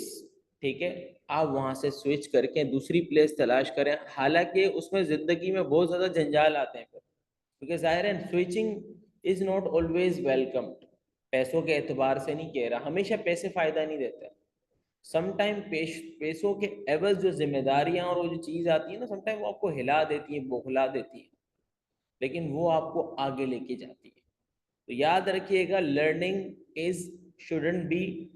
ठीक है, आप वहां से स्विच करके दूसरी प्लेस तलाश करें। हालांकि उसमें जिंदगी में बहुत ज्यादा जंजाल आते हैं फिर, क्योंकि जाहिर है switching is not always welcome. पैसों के एतबार से नहीं कह रहा, हमेशा पैसे फायदा नहीं देते। समटाइम पैसों के एवज जो जिम्मेदारियां और वो जो चीज आती है ना, समटाइम वो आपको हिला देती है, बौखला देती है, लेकिन वो आपको आगे लेके जाती है। तो याद रखिएगा, learning is shouldn't be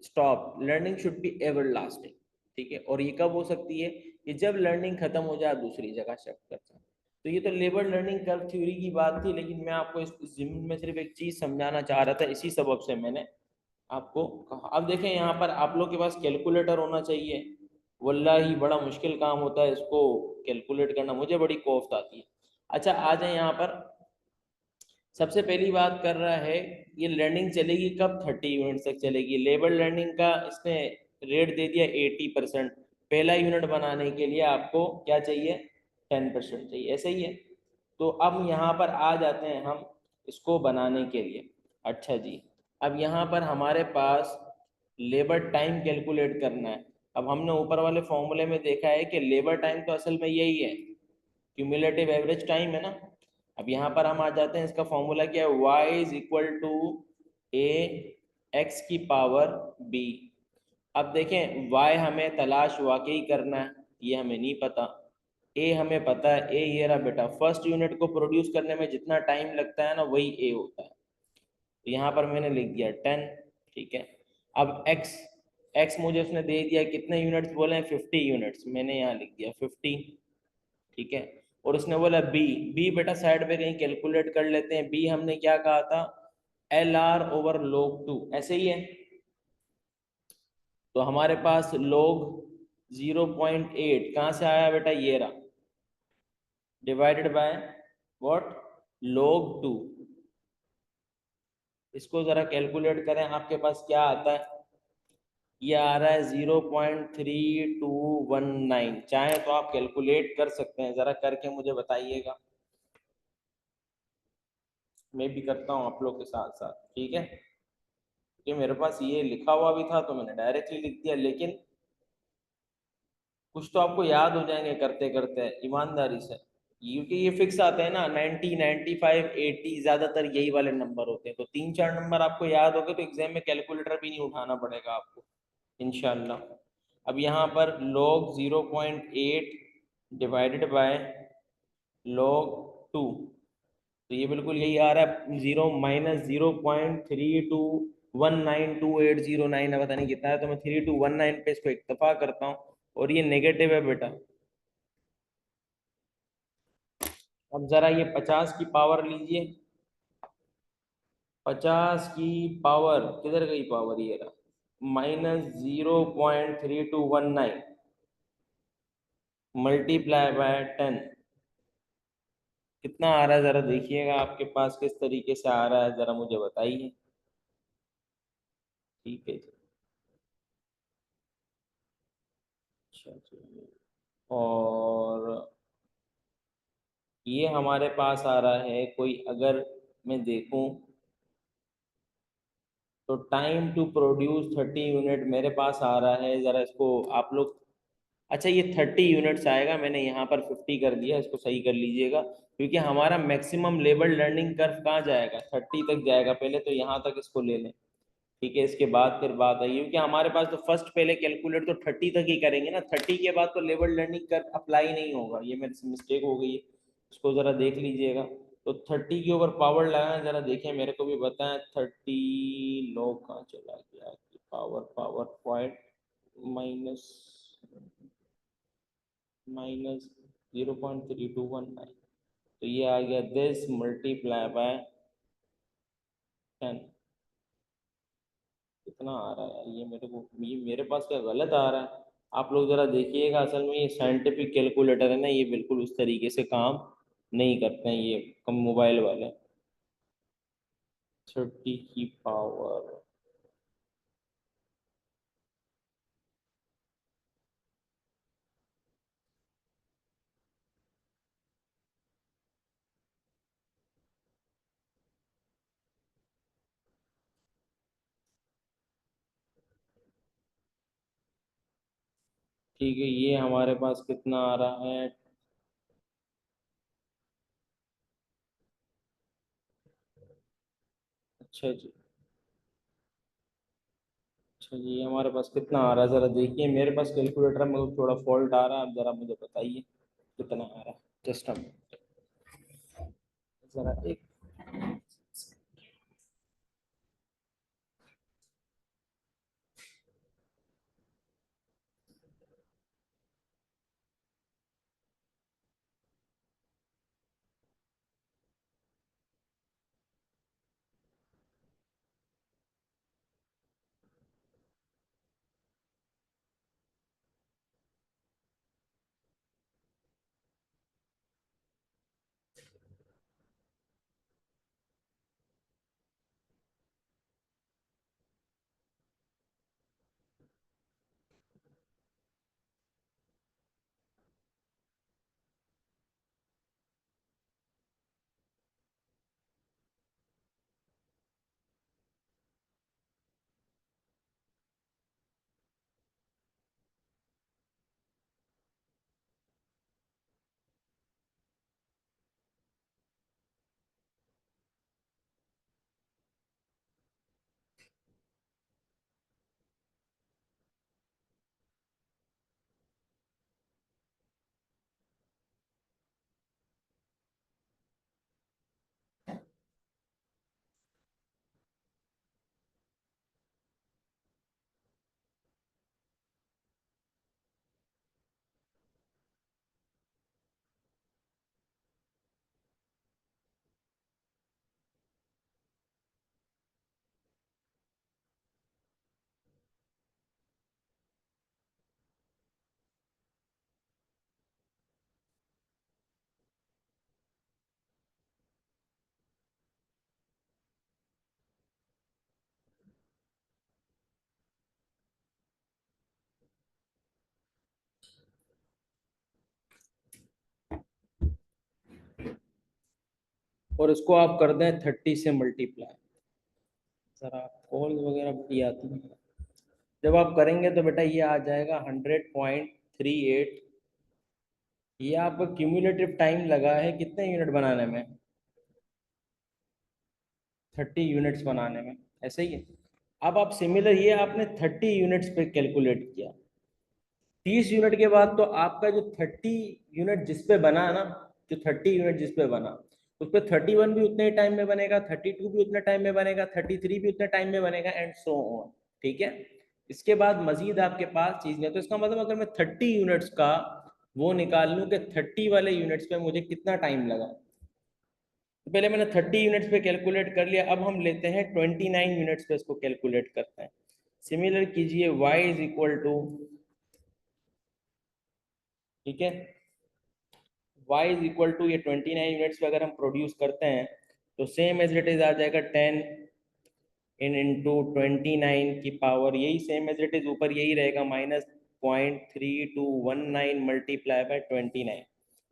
stop, learning should be ever lasting, ठीक है। और ये कब हो सकती है, कि जब लर्निंग खत्म हो जाए, दूसरी जगह शिफ्ट कर जाए। तो ये तो लेबर लर्निंग कर्व थ्योरी की बात थी, लेकिन मैं आपको इस जिम्न में सिर्फ एक चीज समझाना चाह रहा था, इसी सबब से मैंने आपको कहा। अब देखें यहाँ पर आप लोग के पास कैलकुलेटर होना चाहिए। वल्लाही बड़ा मुश्किल काम होता है इसको कैलकुलेट करना, मुझे बड़ी कोफ्त आती है। अच्छा आ जाए यहाँ पर, सबसे पहली बात कर रहा है, ये लर्निंग चलेगी कब, 30 यूनिट तक चलेगी। लेबर लर्निंग का इसने रेट दे दिया 80%। पहला यूनिट बनाने के लिए आपको क्या चाहिए, 10% चाहिए, ऐसे ही है। तो अब यहाँ पर आ जाते हैं हम इसको बनाने के लिए। अच्छा जी, अब यहाँ पर हमारे पास लेबर टाइम कैलकुलेट करना है। अब हमने ऊपर वाले फॉर्मूले में देखा है कि लेबर टाइम तो असल में यही है, क्यूमुलेटिव एवरेज टाइम है ना। अब यहाँ पर हम आ जाते हैं, इसका फॉर्मूला क्या है, y is equal to a x की पावर b। अब देखें y हमें तलाश वाकई करना है, ये हमें नहीं पता। a हमें पता है, a ये रहा बेटा, फर्स्ट यूनिट को प्रोड्यूस करने में जितना टाइम लगता है ना, वही a होता है। तो यहाँ पर मैंने लिख दिया 10, ठीक है। अब x मुझे उसने दे दिया, कितने यूनिट्स बोले हैं, 50 यूनिट्स, मैंने यहाँ लिख दिया 50, ठीक है। और उसने बोला बी बेटा साइड पे कहीं कैलकुलेट कर लेते हैं। बी हमने क्या कहा था, LR/log2, ऐसे ही है। तो हमारे पास log 0.8 कहाँ से आया बेटा, ये रहा, डिवाइडेड बाय व्हाट, log 2। इसको जरा कैलकुलेट करें, आपके पास क्या आता है, ये आ रहा है 0.3219। चाहे तो आप कैलकुलेट कर सकते हैं, जरा करके मुझे बताइएगा, मैं भी करता हूँ आप लोग के साथ साथ, ठीक है। क्योंकि मेरे पास ये लिखा हुआ भी था तो मैंने डायरेक्टली लिख दिया, लेकिन कुछ तो आपको याद हो जाएंगे करते करते, ईमानदारी से, क्योंकि ये फिक्स आते हैं ना, 90, 95, 80, ज्यादातर यही वाले नंबर होते हैं, तो तीन चार नंबर आपको याद हो गए तो एग्जाम में कैलकुलेटर भी नहीं उठाना पड़ेगा आपको, इंशाल्लाह। अब यहाँ पर log 0.8 डिवाइडेड बाय log 2, तो ये बिल्कुल यही आ रहा है, 0 - 0.32192809 है, पता नहीं कितना है, तो मैं 3219 पे इसको इक्तफा करता हूँ, और ये नेगेटिव है बेटा। अब जरा ये 50 की पावर लीजिए, 50 की पावर किधर गई पावर, ये रहा, -0.3219 मल्टीप्लाई बाय 10, कितना आ रहा है जरा देखिएगा, आपके पास किस तरीके से आ रहा है जरा मुझे बताइए, ठीक है जी। अच्छा चलिए, और ये हमारे पास आ रहा है कोई, अगर मैं देखूं तो टाइम टू प्रोड्यूस 30 यूनिट मेरे पास आ रहा है, जरा इसको आप लोग, अच्छा ये 30 यूनिट्स आएगा, मैंने यहाँ पर 50 कर दिया, इसको सही कर लीजिएगा, क्योंकि हमारा मैक्सिमम लेवल लर्निंग कर्व कहाँ जाएगा, 30 तक जाएगा, पहले तो यहाँ तक इसको ले लें, ठीक है। इसके बाद फिर बात आई, क्योंकि हमारे पास तो फर्स्ट पहले कैलकुलेट तो 30 तक ही करेंगे ना, 30 के बाद तो लेवल लर्निंग कर्व अप्लाई नहीं होगा, ये मेरे से मिस्टेक हो गई है, इसको जरा देख लीजिएगा। तो 30 के ऊपर पावर लगाएं, जरा देखें, मेरे को भी बताएं, 30 लोग कहाँ चला गया, पावर पावर पॉइंट, माइनस -0.3219, तो ये आ गया दिस मल्टीप्लाई बाय 10, कितना आ रहा है यार, ये मेरे को, ये मेरे पास क्या गलत आ रहा है, आप लोग जरा देखिएगा, असल में ये साइंटिफिक कैलकुलेटर है ना, ये बिल्कुल उस तरीके से काम नहीं करते हैं ये कम मोबाइल वाले। 30 की पावर, ठीक है, ये हमारे पास कितना आ रहा है, अच्छा जी, अच्छा जी, ये हमारे पास कितना आ रहा है, जरा देखिए, मेरे पास कैलकुलेटर में थोड़ा फॉल्ट आ रहा है, आप जरा मुझे बताइए कितना आ रहा है, जस्ट जरा एक, और इसको आप कर दें 30 से मल्टीप्लाई। सर आप कॉल वगैरह बड़ी आती है, जब आप करेंगे तो बेटा ये आ जाएगा 100.38। ये आपका क्यूमुलेटिव टाइम लगा है कितने यूनिट बनाने में, 30 यूनिट्स बनाने में, ऐसे ही है। अब आप सिमिलर, ये आपने 30 यूनिट्स पे कैलकुलेट किया, 30 यूनिट के बाद तो आपका जो 30 यूनिट जिस पे बना ना, जो 30 यूनिट जिस पे बना उस पे 31 भी उतने टाइम में बनेगा, 32 भी उतने टाइम में बनेगा, 33 भी उतने टाइम में बनेगा, एंड सो ऑन। ठीक है, इसके बाद मजीद आपके पास चीज नहीं है। तो इसका मतलब अगर मैं 30 यूनिट्स का वो निकाल लूँ कि 30 वाले यूनिट्स पे मुझे कितना टाइम लगा, तो पहले मैंने 30 यूनिट्स पे कैलकुलेट कर लिया, अब हम लेते हैं 29 यूनिट्स पे इसको कैलकुलेट करते हैं। सिमिलर कीजिए y इज इक्वल टू, ठीक है, y इज इक्वल टू, ये 29 यूनिट्स पे अगर हम प्रोड्यूस करते हैं तो सेम एज इट इज आ जाएगा 10 इन इंटू 29 की पावर, यही सेम एज इट इज ऊपर यही रहेगा, -0.3219 मल्टीप्लाई बाय 29।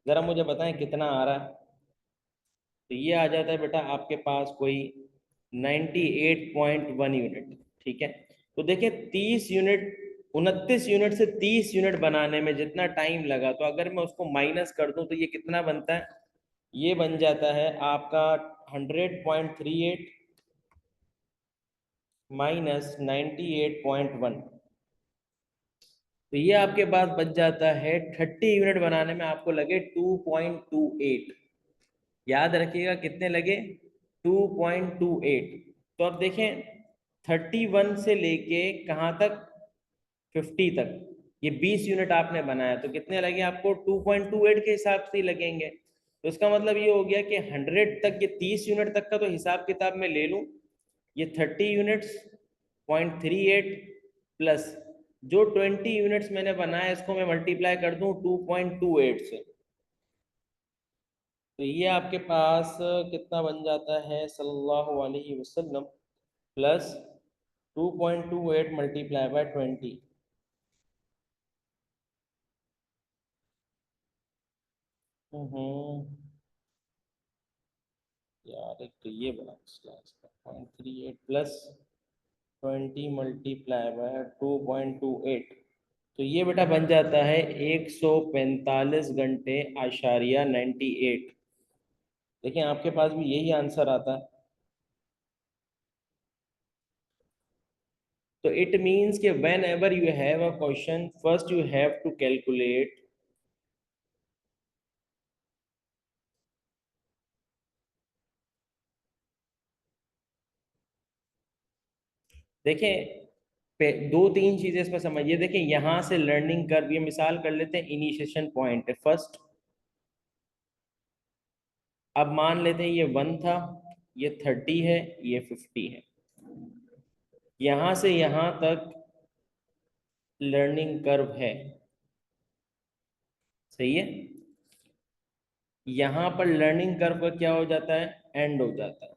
जरा मुझे बताएं कितना आ रहा है। तो ये आ जाता है बेटा आपके पास कोई 98.1 यूनिट। ठीक है, तो देखिए 30 यूनिट, 29 यूनिट से 30 यूनिट बनाने में जितना टाइम लगा, तो अगर मैं उसको माइनस कर दूं तो ये कितना बनता है, ये बन जाता है आपका 100.38 -98.1। तो ये आपके पास बच जाता है 30 यूनिट बनाने में आपको लगे 2.28। याद रखिएगा कितने लगे, 2.28। तो अब देखें 31 से लेके कहाँ तक, 50 तक, ये 20 यूनिट आपने बनाया, तो कितने लगे आपको, 2.28 के हिसाब से ही लगेंगे। तो इसका मतलब ये हो गया कि 100 तक, ये 30 यूनिट तक का तो हिसाब किताब में ले लूँ, ये 30 यूनिट्स 0.38 प्लस जो 20 यूनिट्स मैंने बनाया इसको मैं मल्टीप्लाई कर दूं 2.28 से, तो ये आपके पास कितना बन जाता है, सल्लल्लाहु अलैहि वसल्लम प्लस 2.28 मल्टीप्लाई बाय 20। यार एक तो ये बना मसला इसका, 0.38 प्लस 20 मल्टीप्लाई बाय 2.28, तो ये बेटा बन जाता है 145 घंटे आशारिया 98। देखिए आपके पास भी यही आंसर आता है। तो इट मीन्स कि whenever you have a question first you have to calculate, देखें दो तीन चीजें इसमें समझिए। देखिए यहां से लर्निंग कर्व, ये मिसाल कर लेते हैं इनिशिएशन पॉइंट है फर्स्ट, अब मान लेते हैं ये 1 था, ये 30 है, ये 50 है, यहां से यहां तक लर्निंग कर्व है, सही है। यहां पर लर्निंग कर्व का क्या हो जाता है, एंड हो जाता है,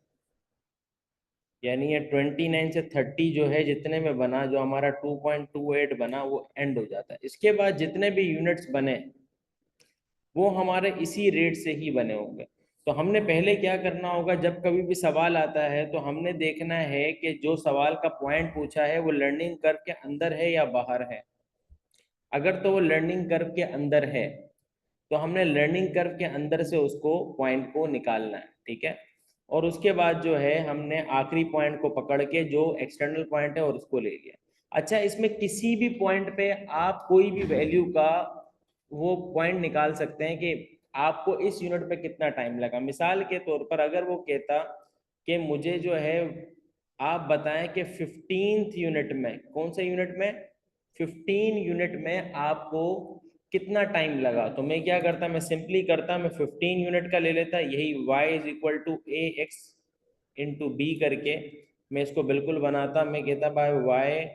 यानी ये 29 से 30 जो है जितने में बना, जो हमारा 2.28 बना, वो एंड हो जाता है। इसके बाद जितने भी यूनिट्स बने वो हमारे इसी रेट से ही बने होंगे। तो हमने पहले क्या करना होगा, जब कभी भी सवाल आता है तो हमने देखना है कि जो सवाल का पॉइंट पूछा है वो लर्निंग कर्व के अंदर है या बाहर है। अगर तो वो लर्निंग कर्व के अंदर है तो हमने लर्निंग कर्व के अंदर से उसको पॉइंट को निकालना है, ठीक है। और उसके बाद जो है हमने आखिरी पॉइंट को पकड़ के जो एक्सटर्नल पॉइंट है और उसको ले लिया। अच्छा, इसमें किसी भी पॉइंट पे आप कोई भी वैल्यू का वो पॉइंट निकाल सकते हैं कि आपको इस यूनिट पे कितना टाइम लगा। मिसाल के तौर पर अगर वो कहता कि मुझे जो है आप बताएं कि 15th यूनिट में, कौन से यूनिट में, 15 यूनिट में आपको कितना टाइम लगा, तो मैं क्या करता, मैं सिंपली करता, मैं 15 यूनिट का ले लेता, यही y is equal to a x into b करके मैं इसको बिल्कुल बनाता। मैं कहता भाई y,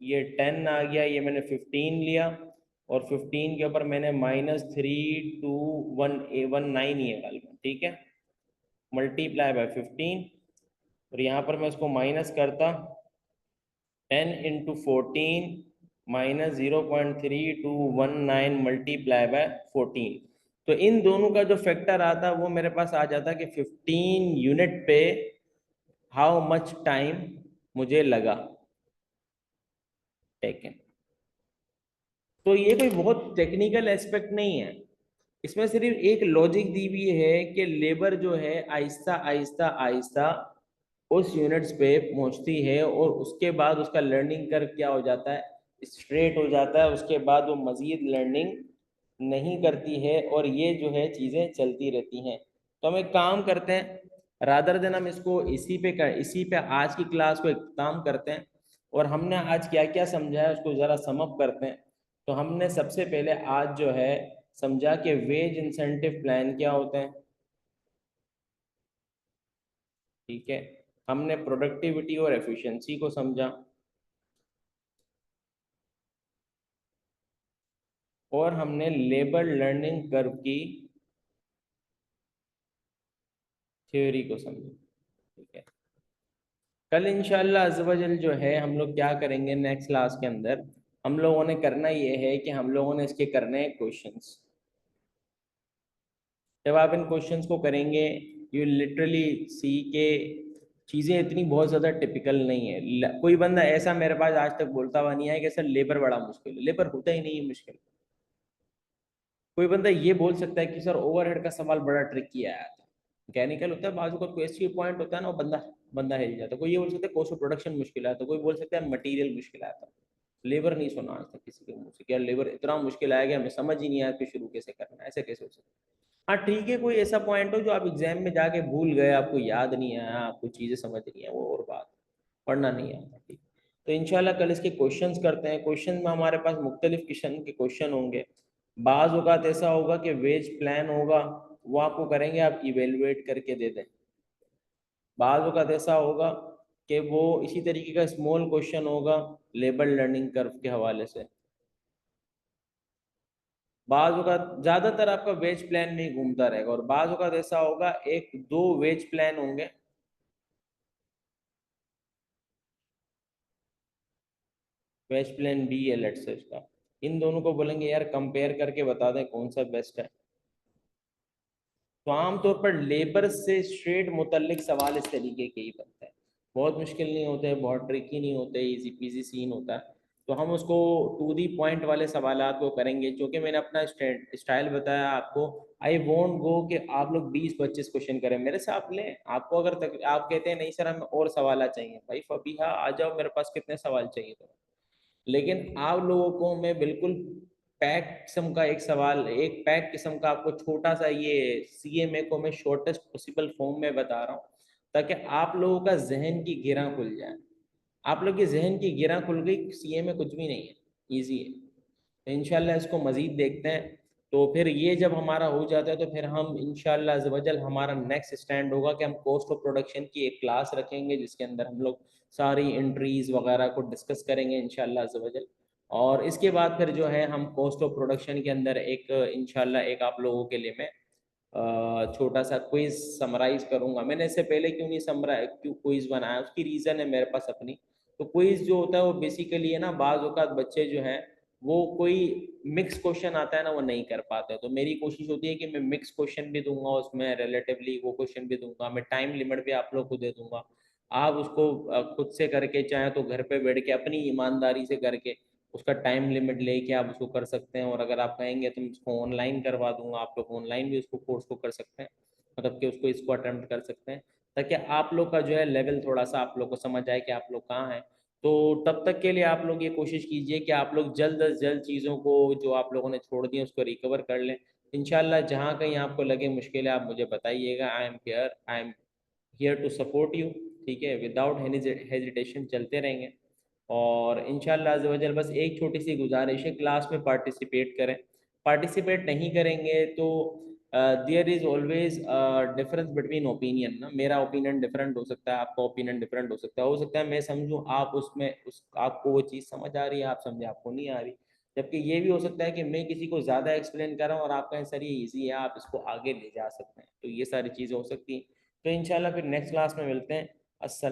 ये 10 आ गया, ये मैंने 15 लिया, और 15 के ऊपर मैंने -321 ही है कल में, ठीक है, मल्टीप्लाई बाय 15, और यहाँ पर मैं इसको माइनस करता, 10 × 14 -0.3219 मल्टीप्लाई बाय 14। तो इन दोनों का जो फैक्टर आता वो मेरे पास आ जाता कि 15 यूनिट पे हाउ मच टाइम मुझे लगा टेकन। तो ये कोई बहुत टेक्निकल एस्पेक्ट नहीं है, इसमें सिर्फ एक लॉजिक दी हुई है कि लेबर जो है आहिस्ता आहिस्ता आहिस्ता उस यूनिट्स पे पहुंचती है और उसके बाद उसका लर्निंग कर्व क्या हो जाता है, स्ट्रेट हो जाता है, उसके बाद वो मजीद लर्निंग नहीं करती है और ये जो है चीज़ें चलती रहती हैं। तो हम एक काम करते हैं, रादर देन हम इसको इसी पे आज की क्लास को इख्तिताम करते हैं और हमने आज क्या क्या समझा है उसको ज़रा समअप करते हैं। तो हमने सबसे पहले आज जो है समझा कि वेज इंसेंटिव प्लान क्या होते हैं, ठीक है। हमने प्रोडक्टिविटी और एफिशिएंसी को समझा और हमने लेबर लर्निंग कर्व की थ्योरी को समझा, ठीक है। कल इंशाल्लाह अज़्ज़वजल जो है हम लोग क्या करेंगे नेक्स्ट क्लास के अंदर, हम लोगों ने करना ये है कि हम लोगों ने इसके करने हैं क्वेश्चंस। जब आप इन क्वेश्चंस को करेंगे यू लिटरली सी के चीज़ें इतनी बहुत ज़्यादा टिपिकल नहीं है। कोई बंदा ऐसा मेरे पास आज तक बोलता हुआ नहीं है कि सर लेबर बड़ा मुश्किल है, लेबर होता ही नहीं है मुश्किल। कोई बंदा ये बोल सकता है कि सर ओवरहेड का सवाल बड़ा ट्रिकी आया था, मैकेनिकल होता है, बाजू का कोई ऐसी पॉइंट होता है ना वो बंदा बंदा हिल जाता है। कोई ये बोल सकता है कॉस्ट ऑफ प्रोडक्शन मुश्किल आया था, कोई बोल सकता है मटेरियल मुश्किल आया था। लेबर नहीं सुना आज तक किसी के मुंह से, क्या लेबर इतना मुश्किल आया कि हमें समझ ही नहीं आया कि शुरू कैसे करना है, ऐसे कैसे हो सकता है। हाँ ठीक है, कोई ऐसा पॉइंट हो जो आप एग्जाम में जाके भूल गए, आपको याद नहीं आया, आपको चीज़ें समझ नहीं है, वो और बात, पढ़ना नहीं आता, ठीक। तो इंशाल्लाह कल इसके क्वेश्चंस करते हैं। क्वेश्चन में हमारे पास मुख्तलिफ किस्म के क्वेश्चन होंगे। बाज़ औक़ात ऐसा होगा कि वेज प्लान होगा, वो आपको करेंगे आप इवेलुएट करके दे दें। बाज़ औक़ात ऐसा होगा कि वो इसी तरीके का स्मॉल क्वेश्चन होगा लेबर लर्निंग कर्व के हवाले से। बाज़ औक़ात ज़्यादातर आपका वेज प्लान में ही घूमता रहेगा और बाज़ औक़ात ऐसा होगा एक दो वेज प्लान होंगे, वेज प्लान बी है लेट्स से उसका, इन दोनों को बोलेंगे यार कंपेयर करके बता दें कौन सा बेस्ट है। तो आमतौर पर लेबर से स्ट्रेट मुतल्लिक सवाल इस तरीके के ही बनते हैं, बहुत मुश्किल नहीं होते, बहुत ट्रिकी नहीं होते, इजी पीजी सीन होता है। तो हम उसको टू दी पॉइंट वाले सवालात को करेंगे, क्योंकि मैंने अपना स्टाइल बताया आपको। आई वोंट गो कि आप लोग 20-25 क्वेश्चन करें मेरे से, आप लें। आपको अगर आप कहते हैं नहीं सर हमें और सवाल चाहिए, भाई फबीहा आ जाओ मेरे पास, कितने सवाल चाहिए तो। लेकिन आप लोगों को मैं बिल्कुल पैक किस्म का एक सवाल, एक पैक किस्म का आपको छोटा सा ये सीएमए को मैं शॉर्टेस्ट पॉसिबल फॉर्म में बता रहा हूँ, ताकि आप लोगों का जहन की गिरा खुल जाए। आप लोग के जहन की गिरा खुल गई, सीएमए कुछ भी नहीं है, ईजी है। तो इंशाल्लाह इसको मज़ीद देखते हैं। तो फिर ये जब हमारा हो जाता है तो फिर हम इंशाल्लाह अज़्ज़वजल हमारा नेक्स्ट स्टैंड होगा कि हम कॉस्ट ऑफ प्रोडक्शन की एक क्लास रखेंगे जिसके अंदर हम लोग सारी एंट्रीज वगैरह को डिस्कस करेंगे इंशाल्लाह अज़्ज़वजल। और इसके बाद फिर जो है हम कॉस्ट ऑफ प्रोडक्शन के अंदर एक इंशाल्लाह एक आप लोगों के लिए मैं छोटा सा क्विज समराइज करूंगा। मैंने इससे पहले क्यों नहीं समराइज क्यों क्विज बनाया, उसकी रीज़न है मेरे पास अपनी। तो क्विज जो होता है वो बेसिकली है ना, बाज़ औक़ात बच्चे जो हैं वो कोई मिक्स क्वेश्चन आता है ना वो नहीं कर पाते, तो मेरी कोशिश होती है कि मैं मिक्स क्वेश्चन भी दूंगा, उसमें रिलेटिवली वो क्वेश्चन भी दूंगा, मैं टाइम लिमिट भी आप लोग को दे दूंगा। आप उसको खुद से करके चाहे तो घर पे बैठ के अपनी ईमानदारी से करके उसका टाइम लिमिट लेके आप उसको कर सकते हैं। और अगर आप कहेंगे तो मैं उसको ऑनलाइन करवा दूंगा, आप लोग ऑनलाइन भी उसको कोर्स को कर सकते हैं, मतलब कि उसको इसको अटेम्प्ट कर सकते हैं, ताकि आप लोग का जो है लेवल थोड़ा सा आप लोग को समझ आए कि आप लोग कहाँ हैं। तो तब तक के लिए आप लोग ये कोशिश कीजिए कि आप लोग जल्द अज जल्द चीज़ों को जो आप लोगों ने छोड़ दी उसको रिकवर कर लें। इंशाल्लाह जहाँ कहीं आपको लगे मुश्किल है आप मुझे बताइएगा, I am here to support you, ठीक है, विदाउट हेजिटेशन चलते रहेंगे। और इंशाल्लाह अज़्ज़ वजल बस एक छोटी सी गुजारिश है, क्लास में पार्टिसिपेट करें। पार्टिसिपेट नहीं करेंगे तो there is always difference between opinion ना, मेरा ओपिनियन डिफरेंट हो सकता है, आपका ओपिनियन डिफरेंट हो सकता है मैं समझूं आप उसमें उस आपको वो चीज़ समझ आ रही है, आप समझे आपको नहीं आ रही। जबकि ये भी हो सकता है कि मैं किसी को ज़्यादा एक्सप्लेन कर रहा हूँ और आप कहें सर ये ईजी है, आप इसको आगे ले जा सकते हैं, तो ये सारी चीज़ें हो सकती हैं। तो इंशाल्लाह फिर नेक्स्ट क्लास में मिलते हैं। अस्सलाम।